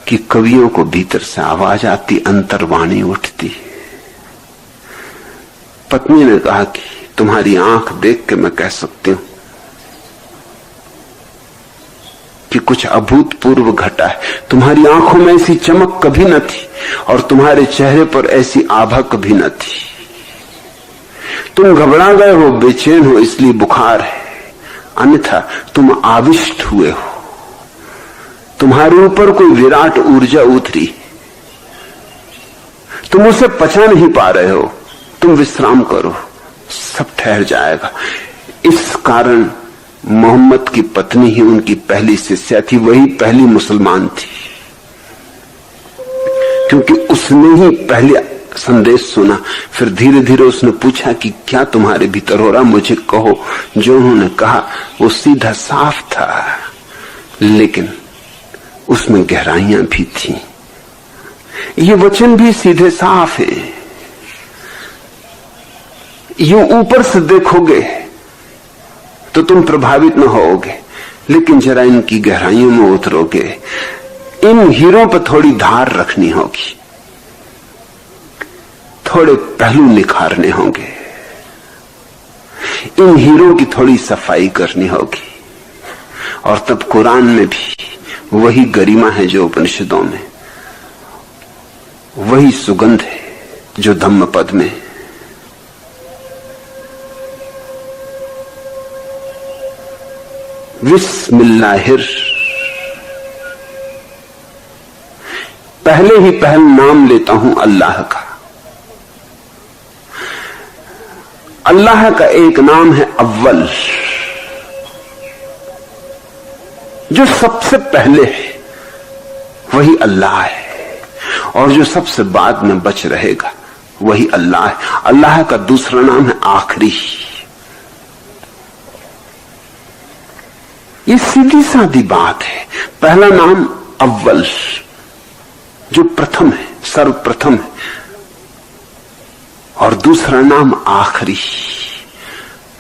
कि कवियों को भीतर से आवाज आती, अंतर्वाणी उठती। पत्नी ने कहा कि तुम्हारी आंख देख के मैं कह सकती हूं कि कुछ अभूतपूर्व घटा है। तुम्हारी आंखों में ऐसी चमक कभी न थी और तुम्हारे चेहरे पर ऐसी आभा कभी न थी। तुम घबरा गए हो, बेचैन हो, इसलिए बुखार है, अन्यथा तुम आविष्ट हुए हो। तुम्हारे ऊपर कोई विराट ऊर्जा उतरी, तुम उसे पचा नहीं पा रहे हो। तुम विश्राम करो, सब ठहर जाएगा। इस कारण मोहम्मद की पत्नी ही उनकी पहली शिष्या थी, वही पहली मुसलमान थी, क्योंकि उसने ही पहले संदेश सुना। फिर धीरे धीरे उसने पूछा कि क्या तुम्हारे भीतर हो रहा, मुझे कहो। जो उन्होंने कहा वो सीधा साफ था, लेकिन उसमें गहराइयां भी थी। ये वचन भी सीधे साफ है। यूं ऊपर से देखोगे तो तुम प्रभावित न होगे, लेकिन जरा इनकी गहराइयों में उतरोगे, इन हीरों पर थोड़ी धार रखनी होगी, थोड़े पहलू निखारने होंगे, इन हीरों की थोड़ी सफाई करनी होगी। और तब कुरान में भी वही गरिमा है जो उपनिषदों में, वही सुगंध है जो धम्मपद में। बिस्मिल्लाहिर, पहले ही पहल नाम लेता हूं अल्लाह का। अल्लाह का एक नाम है अव्वल, जो सबसे पहले है वही अल्लाह है, और जो सबसे बाद में बच रहेगा वही अल्लाह है। अल्लाह का दूसरा नाम है आखिरी। ये सीधी सादी बात है। पहला नाम अव्वल, जो प्रथम है, सर्वप्रथम है, और दूसरा नाम आखिरी,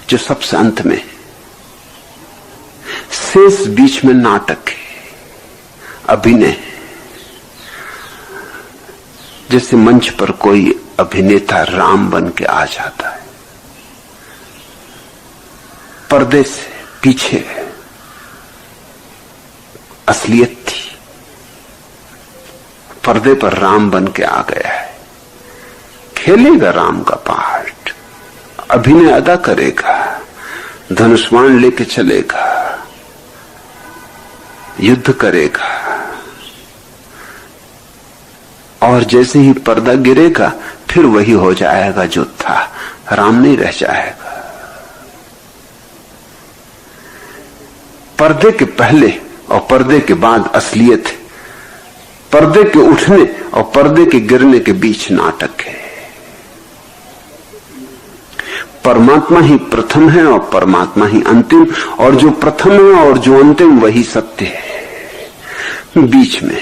जो सबसे अंत में। शेष बीच में नाटक है, अभिनय। जैसे मंच पर कोई अभिनेता राम बन के आ जाता है, पर्दे से पीछे असलियत थी, पर्दे पर राम बन के आ गया है। खेलेगा राम का पार्ट, अभिनय अदा करेगा, धनुष्मान लेके चलेगा, युद्ध करेगा, और जैसे ही पर्दा गिरेगा फिर वही हो जाएगा जो था, राम नहीं रह जाएगा। पर्दे के पहले और पर्दे के बाद असलियत है, पर्दे के उठने और पर्दे के गिरने के बीच नाटक है। परमात्मा ही प्रथम है और परमात्मा ही अंतिम, और जो प्रथम है और जो अंतिम वही सत्य है। बीच में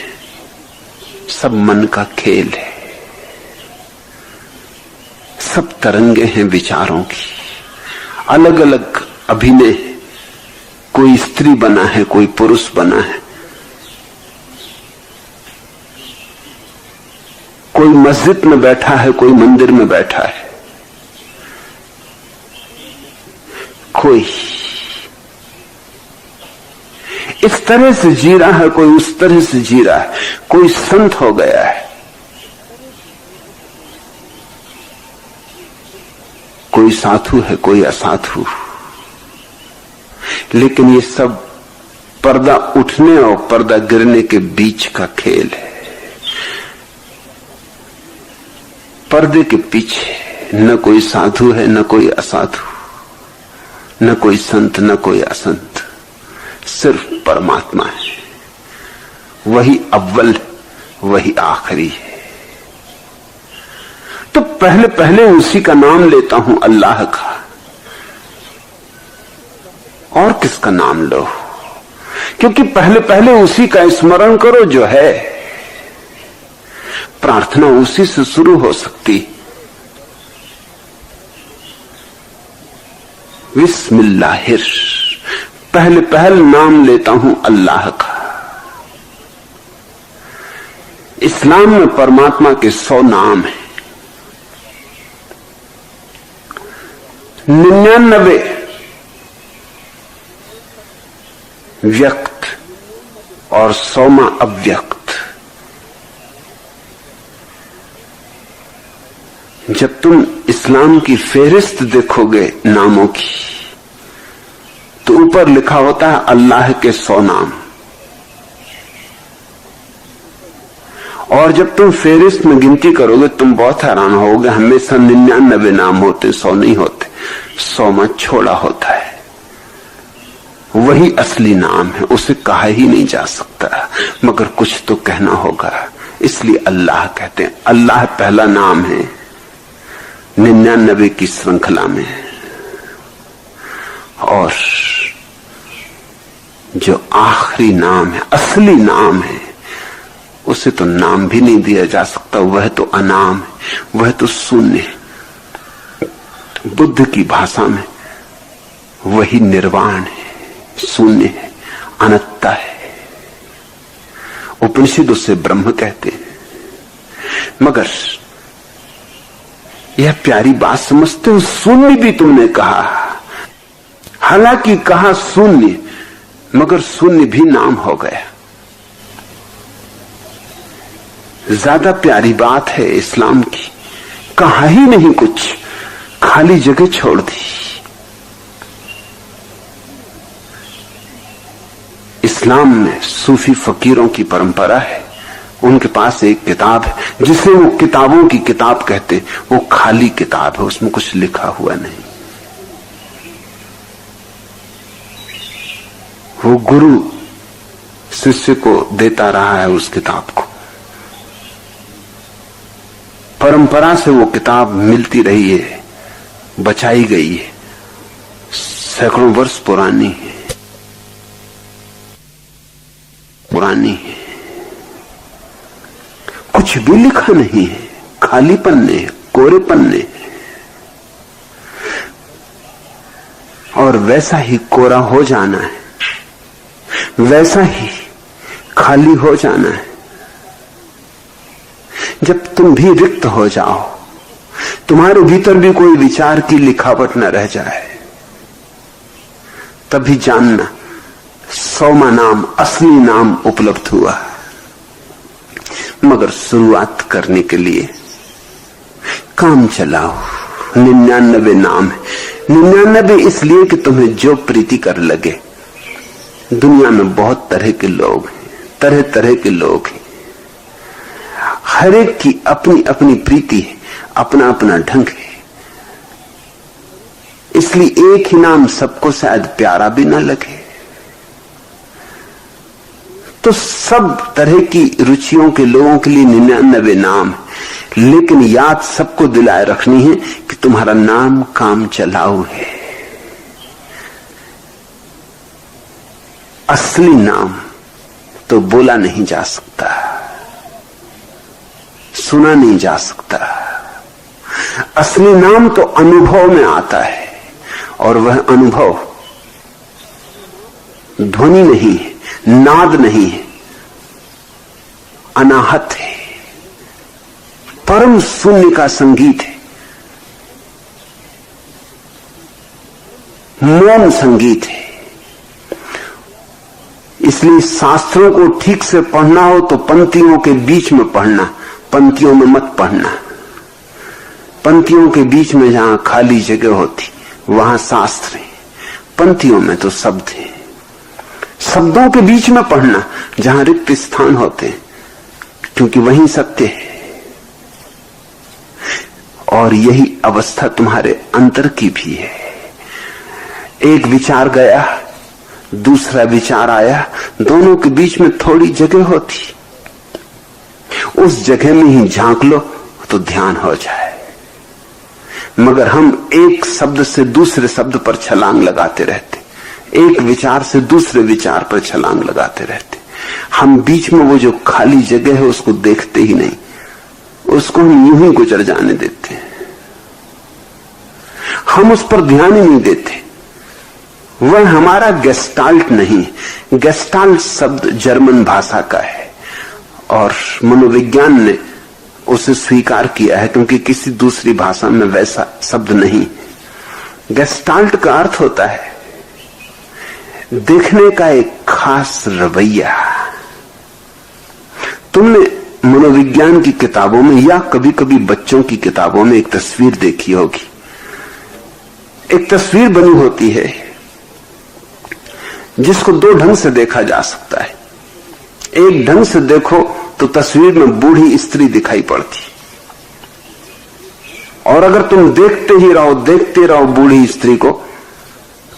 सब मन का खेल है, सब तरंगे हैं विचारों की, अलग अलग अभिनय है। कोई स्त्री बना है, कोई पुरुष बना है, कोई मस्जिद में बैठा है, कोई मंदिर में बैठा है, कोई इस तरह से जी रहा है, कोई उस तरह से जी रहा है, कोई संत हो गया है, कोई साधु है, कोई असाधु। लेकिन ये सब पर्दा उठने और पर्दा गिरने के बीच का खेल है। पर्दे के पीछे न कोई साधु है, न कोई असाधु, न कोई संत, न कोई असंत, सिर्फ परमात्मा है। वही अव्वल, वही आखिरी है। तो पहले पहले उसी का नाम लेता हूं, अल्लाह का। और किसका नाम लो? क्योंकि पहले पहले उसी का स्मरण करो जो है। प्रार्थना उसी से शुरू हो सकती। बिस्मिल्लाहिर, पहले पहल नाम लेता हूं अल्लाह का। इस्लाम में परमात्मा के 100 नाम हैं। 99 व्यक्त और 100वां अव्यक्त। जब तुम इस्लाम की फेहरिस्त देखोगे नामों की, तो ऊपर लिखा होता है अल्लाह के 100 नाम। और जब तुम फेहरिस्त में गिनती करोगे तुम बहुत हैरान होगे, हमेशा 99 नाम होते, 100 नहीं होते। 100वां छोड़ा होता है। वही असली नाम है, उसे कहा ही नहीं जा सकता, मगर कुछ तो कहना होगा, इसलिए अल्लाह कहते हैं। अल्लाह पहला नाम है 99 की श्रृंखला में। और जो आखिरी नाम है, असली नाम है, उसे तो नाम भी नहीं दिया जा सकता। वह तो अनाम है, वह तो शून्य है। बुद्ध की भाषा में वही निर्वाण है, शून्य है, अनंतता है। उपनिषद उसे ब्रह्म कहते हैं। मगर यह प्यारी बात समझते हो, शून्य भी तुमने कहा। हालांकि कहा शून्य, मगर शून्य भी नाम हो गया। ज्यादा प्यारी बात है इस्लाम की, कहा ही नहीं कुछ, खाली जगह छोड़ दी। इस्लाम में सूफी फकीरों की परंपरा है। उनके पास एक किताब है जिसे वो किताबों की किताब कहते। वो खाली किताब है, उसमें कुछ लिखा हुआ नहीं। वो गुरु शिष्य को देता रहा है उस किताब को। परंपरा से वो किताब मिलती रही है, बचाई गई है, सैकड़ों वर्ष पुरानी है। कुछ भी लिखा नहीं है, खाली पन्ने, कोरे पन्ने। और वैसा ही कोरा हो जाना है, वैसा ही खाली हो जाना है। जब तुम भी रिक्त हो जाओ, तुम्हारे भीतर भी कोई विचार की लिखावट न रह जाए, तभी जानना 100वां नाम, असली नाम उपलब्ध हुआ। मगर शुरुआत करने के लिए काम चलाओ। 99 नाम है। 99 इसलिए कि तुम्हें जो प्रीति कर लगे। दुनिया में बहुत तरह के लोग हैं, तरह तरह के लोग हैं, हर एक की अपनी अपनी प्रीति है, अपना अपना ढंग है। इसलिए एक ही नाम सबको शायद प्यारा भी ना लगे। तो सब तरह की रुचियों के लोगों के लिए 99 नाम है, लेकिन याद सबको दिलाए रखनी है कि तुम्हारा नाम काम चलाऊ है। असली नाम तो बोला नहीं जा सकता, सुना नहीं जा सकता। असली नाम तो अनुभव में आता है, और वह अनुभव ध्वनि नहीं है, नाद नहीं है, अनाहत है, परम शून्य का संगीत है, मौन संगीत है। इसलिए शास्त्रों को ठीक से पढ़ना हो तो पंक्तियों के बीच में पढ़ना, पंक्तियों में मत पढ़ना। पंक्तियों के बीच में जहां खाली जगह होती वहां शास्त्र है, पंक्तियों में तो शब्द है। शब्दों के बीच में पढ़ना जहां रिक्त स्थान होते हैं, क्योंकि वहीं सत्य है। और यही अवस्था तुम्हारे अंतर की भी है। एक विचार गया, दूसरा विचार आया, दोनों के बीच में थोड़ी जगह होती, उस जगह में ही झांक लो तो ध्यान हो जाए। मगर हम एक शब्द से दूसरे शब्द पर छलांग लगाते रहते, एक विचार से दूसरे विचार पर छलांग लगाते रहते। हम बीच में वो जो खाली जगह है उसको देखते ही नहीं, उसको हम यूं ही गुजर जाने देते हैं। हम उस पर ध्यान ही नहीं देते। वह हमारा गेस्टाल्ट नहीं। गेस्टाल्ट शब्द जर्मन भाषा का है और मनोविज्ञान ने उसे स्वीकार किया है, क्योंकि किसी दूसरी भाषा में वैसा शब्द नहीं। गेस्टाल्ट का अर्थ होता है देखने का एक खास रवैया। तुमने मनोविज्ञान की किताबों में या कभी कभी बच्चों की किताबों में एक तस्वीर देखी होगी। एक तस्वीर बनी होती है जिसको दो ढंग से देखा जा सकता है। एक ढंग से देखो तो तस्वीर में बूढ़ी स्त्री दिखाई पड़ती, और अगर तुम देखते रहो बूढ़ी स्त्री को,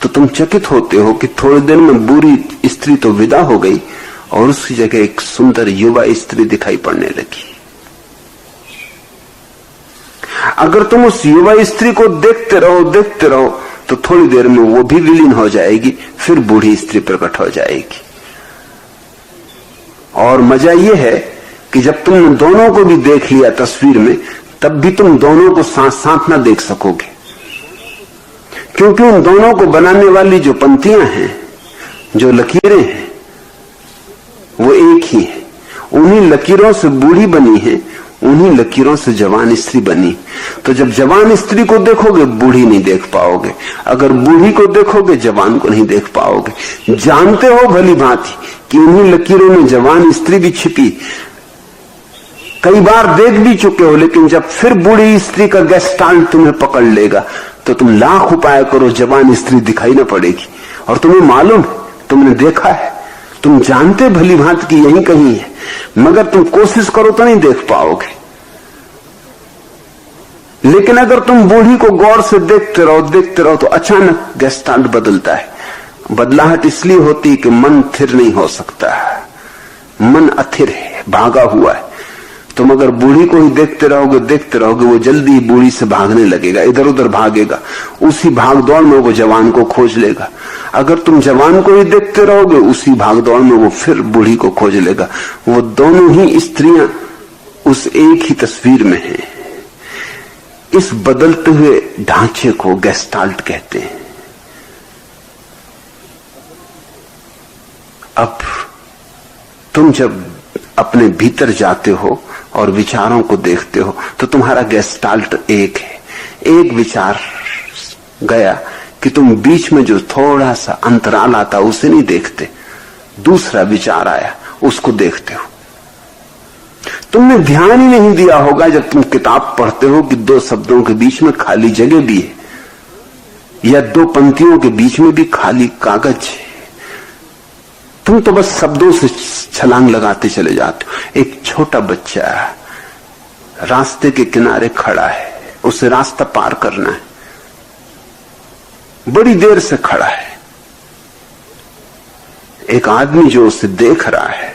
तो तुम चकित होते हो कि थोड़ी देर में बूढ़ी स्त्री तो विदा हो गई और उसकी जगह एक सुंदर युवा स्त्री दिखाई पड़ने लगी। अगर तुम उस युवा स्त्री को देखते रहो तो थोड़ी देर में वो भी विलीन हो जाएगी, फिर बूढ़ी स्त्री प्रकट हो जाएगी। और मजा यह है कि जब तुमने दोनों को भी देख लिया तस्वीर में, तब भी तुम दोनों को साथ साथ ना देख सकोगे, क्योंकि उन दोनों को बनाने वाली जो पंक्तियां हैं, जो लकीरें हैं, वो एक ही है। उन्हीं लकीरों से बूढ़ी बनी है, उन्हीं लकीरों से जवान स्त्री बनी। तो जब जवान स्त्री को देखोगे बूढ़ी नहीं देख पाओगे, अगर बूढ़ी को देखोगे जवान को नहीं देख पाओगे। जानते हो भली भांति कि उन्हीं लकीरों में जवान स्त्री भी छिपी, कई बार देख भी चुके हो, लेकिन जब फिर बूढ़ी स्त्री का गेस्टाल्ट तुम्हें पकड़ लेगा तो तुम लाख उपाय करो, जवान स्त्री दिखाई ना पड़ेगी। और तुम्हें मालूम, तुमने देखा है, तुम जानते भली भांति कि यही कहीं है, मगर तुम कोशिश करो तो नहीं देख पाओगे। लेकिन अगर तुम बूढ़ी को गौर से देखते रहो तो अचानक गेस्टाल्ट बदलता है। बदलाहट इसलिए होती कि मन थिर नहीं हो सकता, मन अथिर है, भागा हुआ है। तुम अगर बूढ़ी को ही देखते रहोगे वो जल्दी ही बूढ़ी से भागने लगेगा, इधर उधर भागेगा, उसी भागदौड़ में वो जवान को खोज लेगा। अगर तुम जवान को ही देखते रहोगे, उसी भागदौड़ में वो फिर बूढ़ी को खोज लेगा। वो दोनों ही स्त्रियां उस एक ही तस्वीर में हैं। इस बदलते हुए ढांचे को गेस्टाल्ट कहते हैं। अब तुम जब अपने भीतर जाते हो और विचारों को देखते हो तो तुम्हारा गेस्टाल्ट एक है। एक विचार गया कि तुम बीच में जो थोड़ा सा अंतराल आता उसे नहीं देखते, दूसरा विचार आया उसको देखते हो। तुमने ध्यान ही नहीं दिया होगा जब तुम किताब पढ़ते हो कि दो शब्दों के बीच में खाली जगह भी है, या दो पंक्तियों के बीच में भी खाली कागज है। तुम तो बस शब्दों से छलांग लगाते चले जाते हो। एक छोटा बच्चा रास्ते के किनारे खड़ा है, उसे रास्ता पार करना है, बड़ी देर से खड़ा है। एक आदमी जो उसे देख रहा है,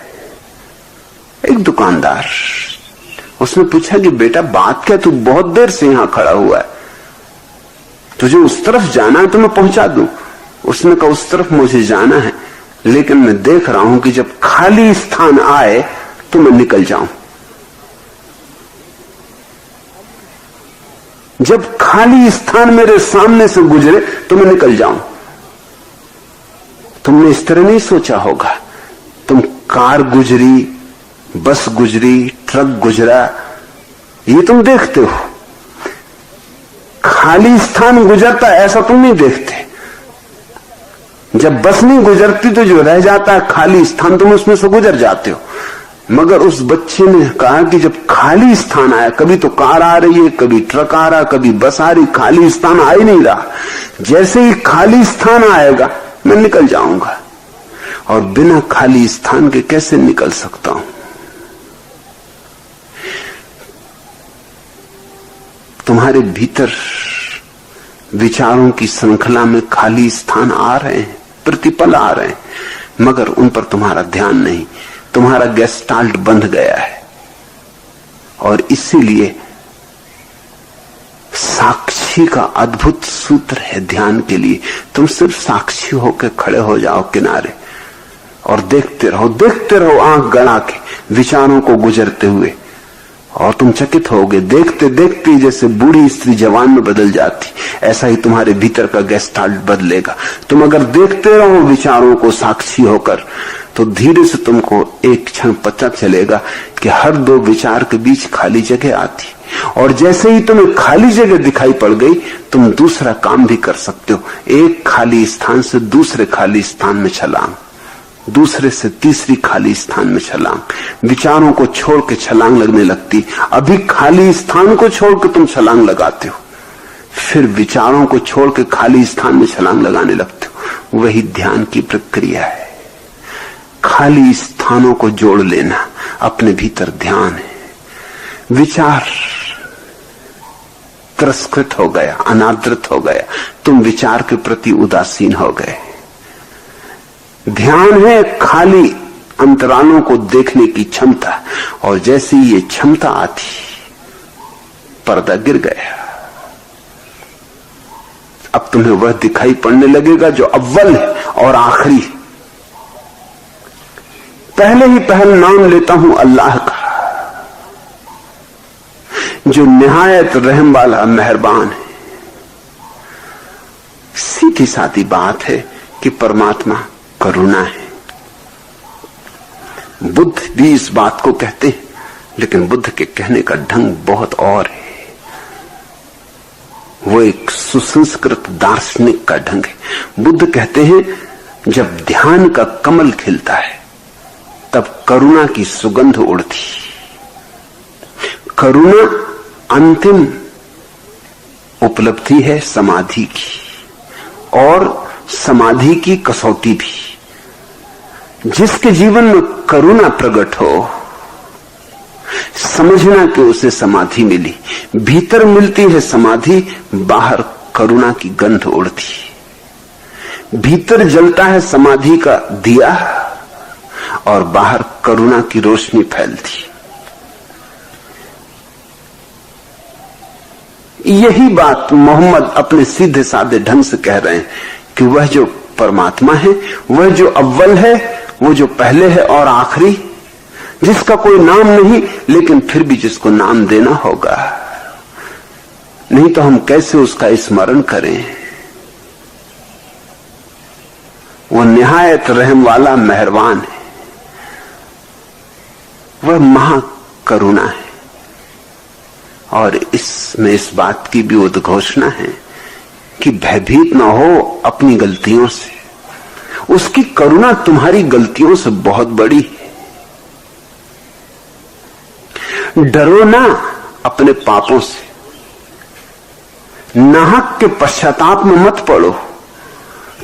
एक दुकानदार, उसने पूछा कि बेटा बात क्या, तू बहुत देर से यहां खड़ा हुआ है, तुझे उस तरफ जाना है तो मैं पहुंचा दूं। उसने कहा उस तरफ मुझे जाना है, लेकिन मैं देख रहा हूं कि जब खाली स्थान आए तो मैं निकल जाऊं। जब खाली स्थान मेरे सामने से गुजरे तो मैं निकल जाऊं। तुमने इस तरह नहीं सोचा होगा। तुम कार गुजरी, बस गुजरी, ट्रक गुजरा, ये तुम देखते हो। खाली स्थान गुजरता ऐसा तुम नहीं देखते। जब बस नहीं गुजरती तो जो रह जाता है खाली स्थान, तुम उसमें से गुजर जाते हो। मगर उस बच्चे ने कहा कि जब खाली स्थान आया, कभी तो कार आ रही है, कभी ट्रक आ रहा, कभी बस आ रही, खाली स्थान आ ही नहीं रहा। जैसे ही खाली स्थान आएगा मैं निकल जाऊंगा। और बिना खाली स्थान के कैसे निकल सकता हूं? तुम्हारे भीतर विचारों की श्रृंखला में खाली स्थान आ रहे हैं, प्रतिपल आ रहे हैं, मगर उन पर तुम्हारा ध्यान नहीं। तुम्हारा गेस्टाल्ट बंध गया है। और इसीलिए साक्षी का अद्भुत सूत्र है ध्यान के लिए। तुम सिर्फ साक्षी होकर खड़े हो जाओ किनारे और देखते रहो आंख गड़ा के विचारों को गुजरते हुए, और तुम चकित होगे। देखते देखते जैसे बूढ़ी स्त्री जवान में बदल जाती, ऐसा ही तुम्हारे भीतर का गेस्टाल्ट बदलेगा। तुम अगर देखते रहो विचारों को साक्षी होकर, तो धीरे से तुमको एक क्षण पता चलेगा कि हर दो विचार के बीच खाली जगह आती, और जैसे ही तुम्हें खाली जगह दिखाई पड़ गई, तुम दूसरा काम भी कर सकते हो। एक खाली स्थान से दूसरे खाली स्थान में छलांग, दूसरे से तीसरी खाली स्थान में छलांग। विचारों को छोड़ के छलांग लगने लगती। अभी खाली स्थान को छोड़ के तुम छलांग लगाते हो, फिर विचारों को छोड़ के खाली स्थान में छलांग लगाने लगते हो। वही ध्यान की प्रक्रिया है। खाली स्थानों को जोड़ लेना अपने भीतर ध्यान है। विचार तिरस्कृत हो गया, अनादृत हो गया, तुम विचार के प्रति उदासीन हो गए। ध्यान है खाली अंतरालों को देखने की क्षमता, और जैसे ये क्षमता आती, पर्दा गिर गया। अब तुम्हें वह दिखाई पड़ने लगेगा जो अव्वल है और आखिरी। पहले ही पहल नाम लेता हूं अल्लाह का, जो निहायत रहम वाला मेहरबान है। सीधी सादी बात है कि परमात्मा करुणा है। बुद्ध भी इस बात को कहते हैं, लेकिन बुद्ध के कहने का ढंग बहुत और है। वो एक सुसंस्कृत दार्शनिक का ढंग है। बुद्ध कहते हैं जब ध्यान का कमल खिलता है तब करुणा की सुगंध उड़ती। करुणा अंतिम उपलब्धि है समाधि की, और समाधि की कसौटी भी। जिसके जीवन में करुणा प्रकट हो, समझना कि उसे समाधि मिली। भीतर मिलती है समाधि, बाहर करुणा की गंध उड़ती। भीतर जलता है समाधि का दिया, और बाहर करुणा की रोशनी फैलती। यही बात मोहम्मद अपने सीधे साधे ढंग से कह रहे हैं कि वह जो परमात्मा है, वह जो अव्वल है, वो जो पहले है और आखिरी, जिसका कोई नाम नहीं, लेकिन फिर भी जिसको नाम देना होगा, नहीं तो हम कैसे उसका स्मरण करें। वो निहायत रहम वाला मेहरबान है, वह महाकरुणा है। और इसमें इस बात की भी उद्घोषणा है कि भयभीत ना हो अपनी गलतियों से। उसकी करुणा तुम्हारी गलतियों से बहुत बड़ी है। डरो ना अपने पापों से, नाहक के पश्चाताप में मत पड़ो।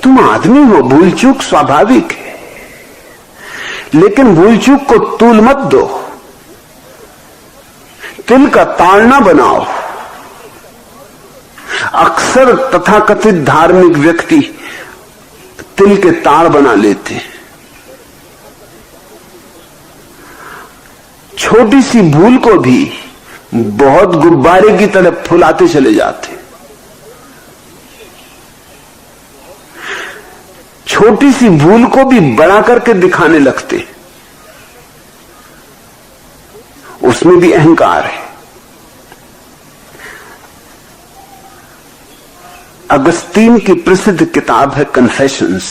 तुम आदमी हो, भूल चूक स्वाभाविक है, लेकिन भूल चूक को तूल मत दो, तिल का ताड़ ना बनाओ। अक्सर तथाकथित धार्मिक व्यक्ति तिल के ताड़ बना लेते हैं। छोटी सी भूल को भी बहुत गुब्बारे की तरह फुलाते चले जाते। छोटी सी भूल को भी बड़ा करके दिखाने लगते, उसमें भी अहंकार है। अगस्तीन की प्रसिद्ध किताब है कन्फेशंस।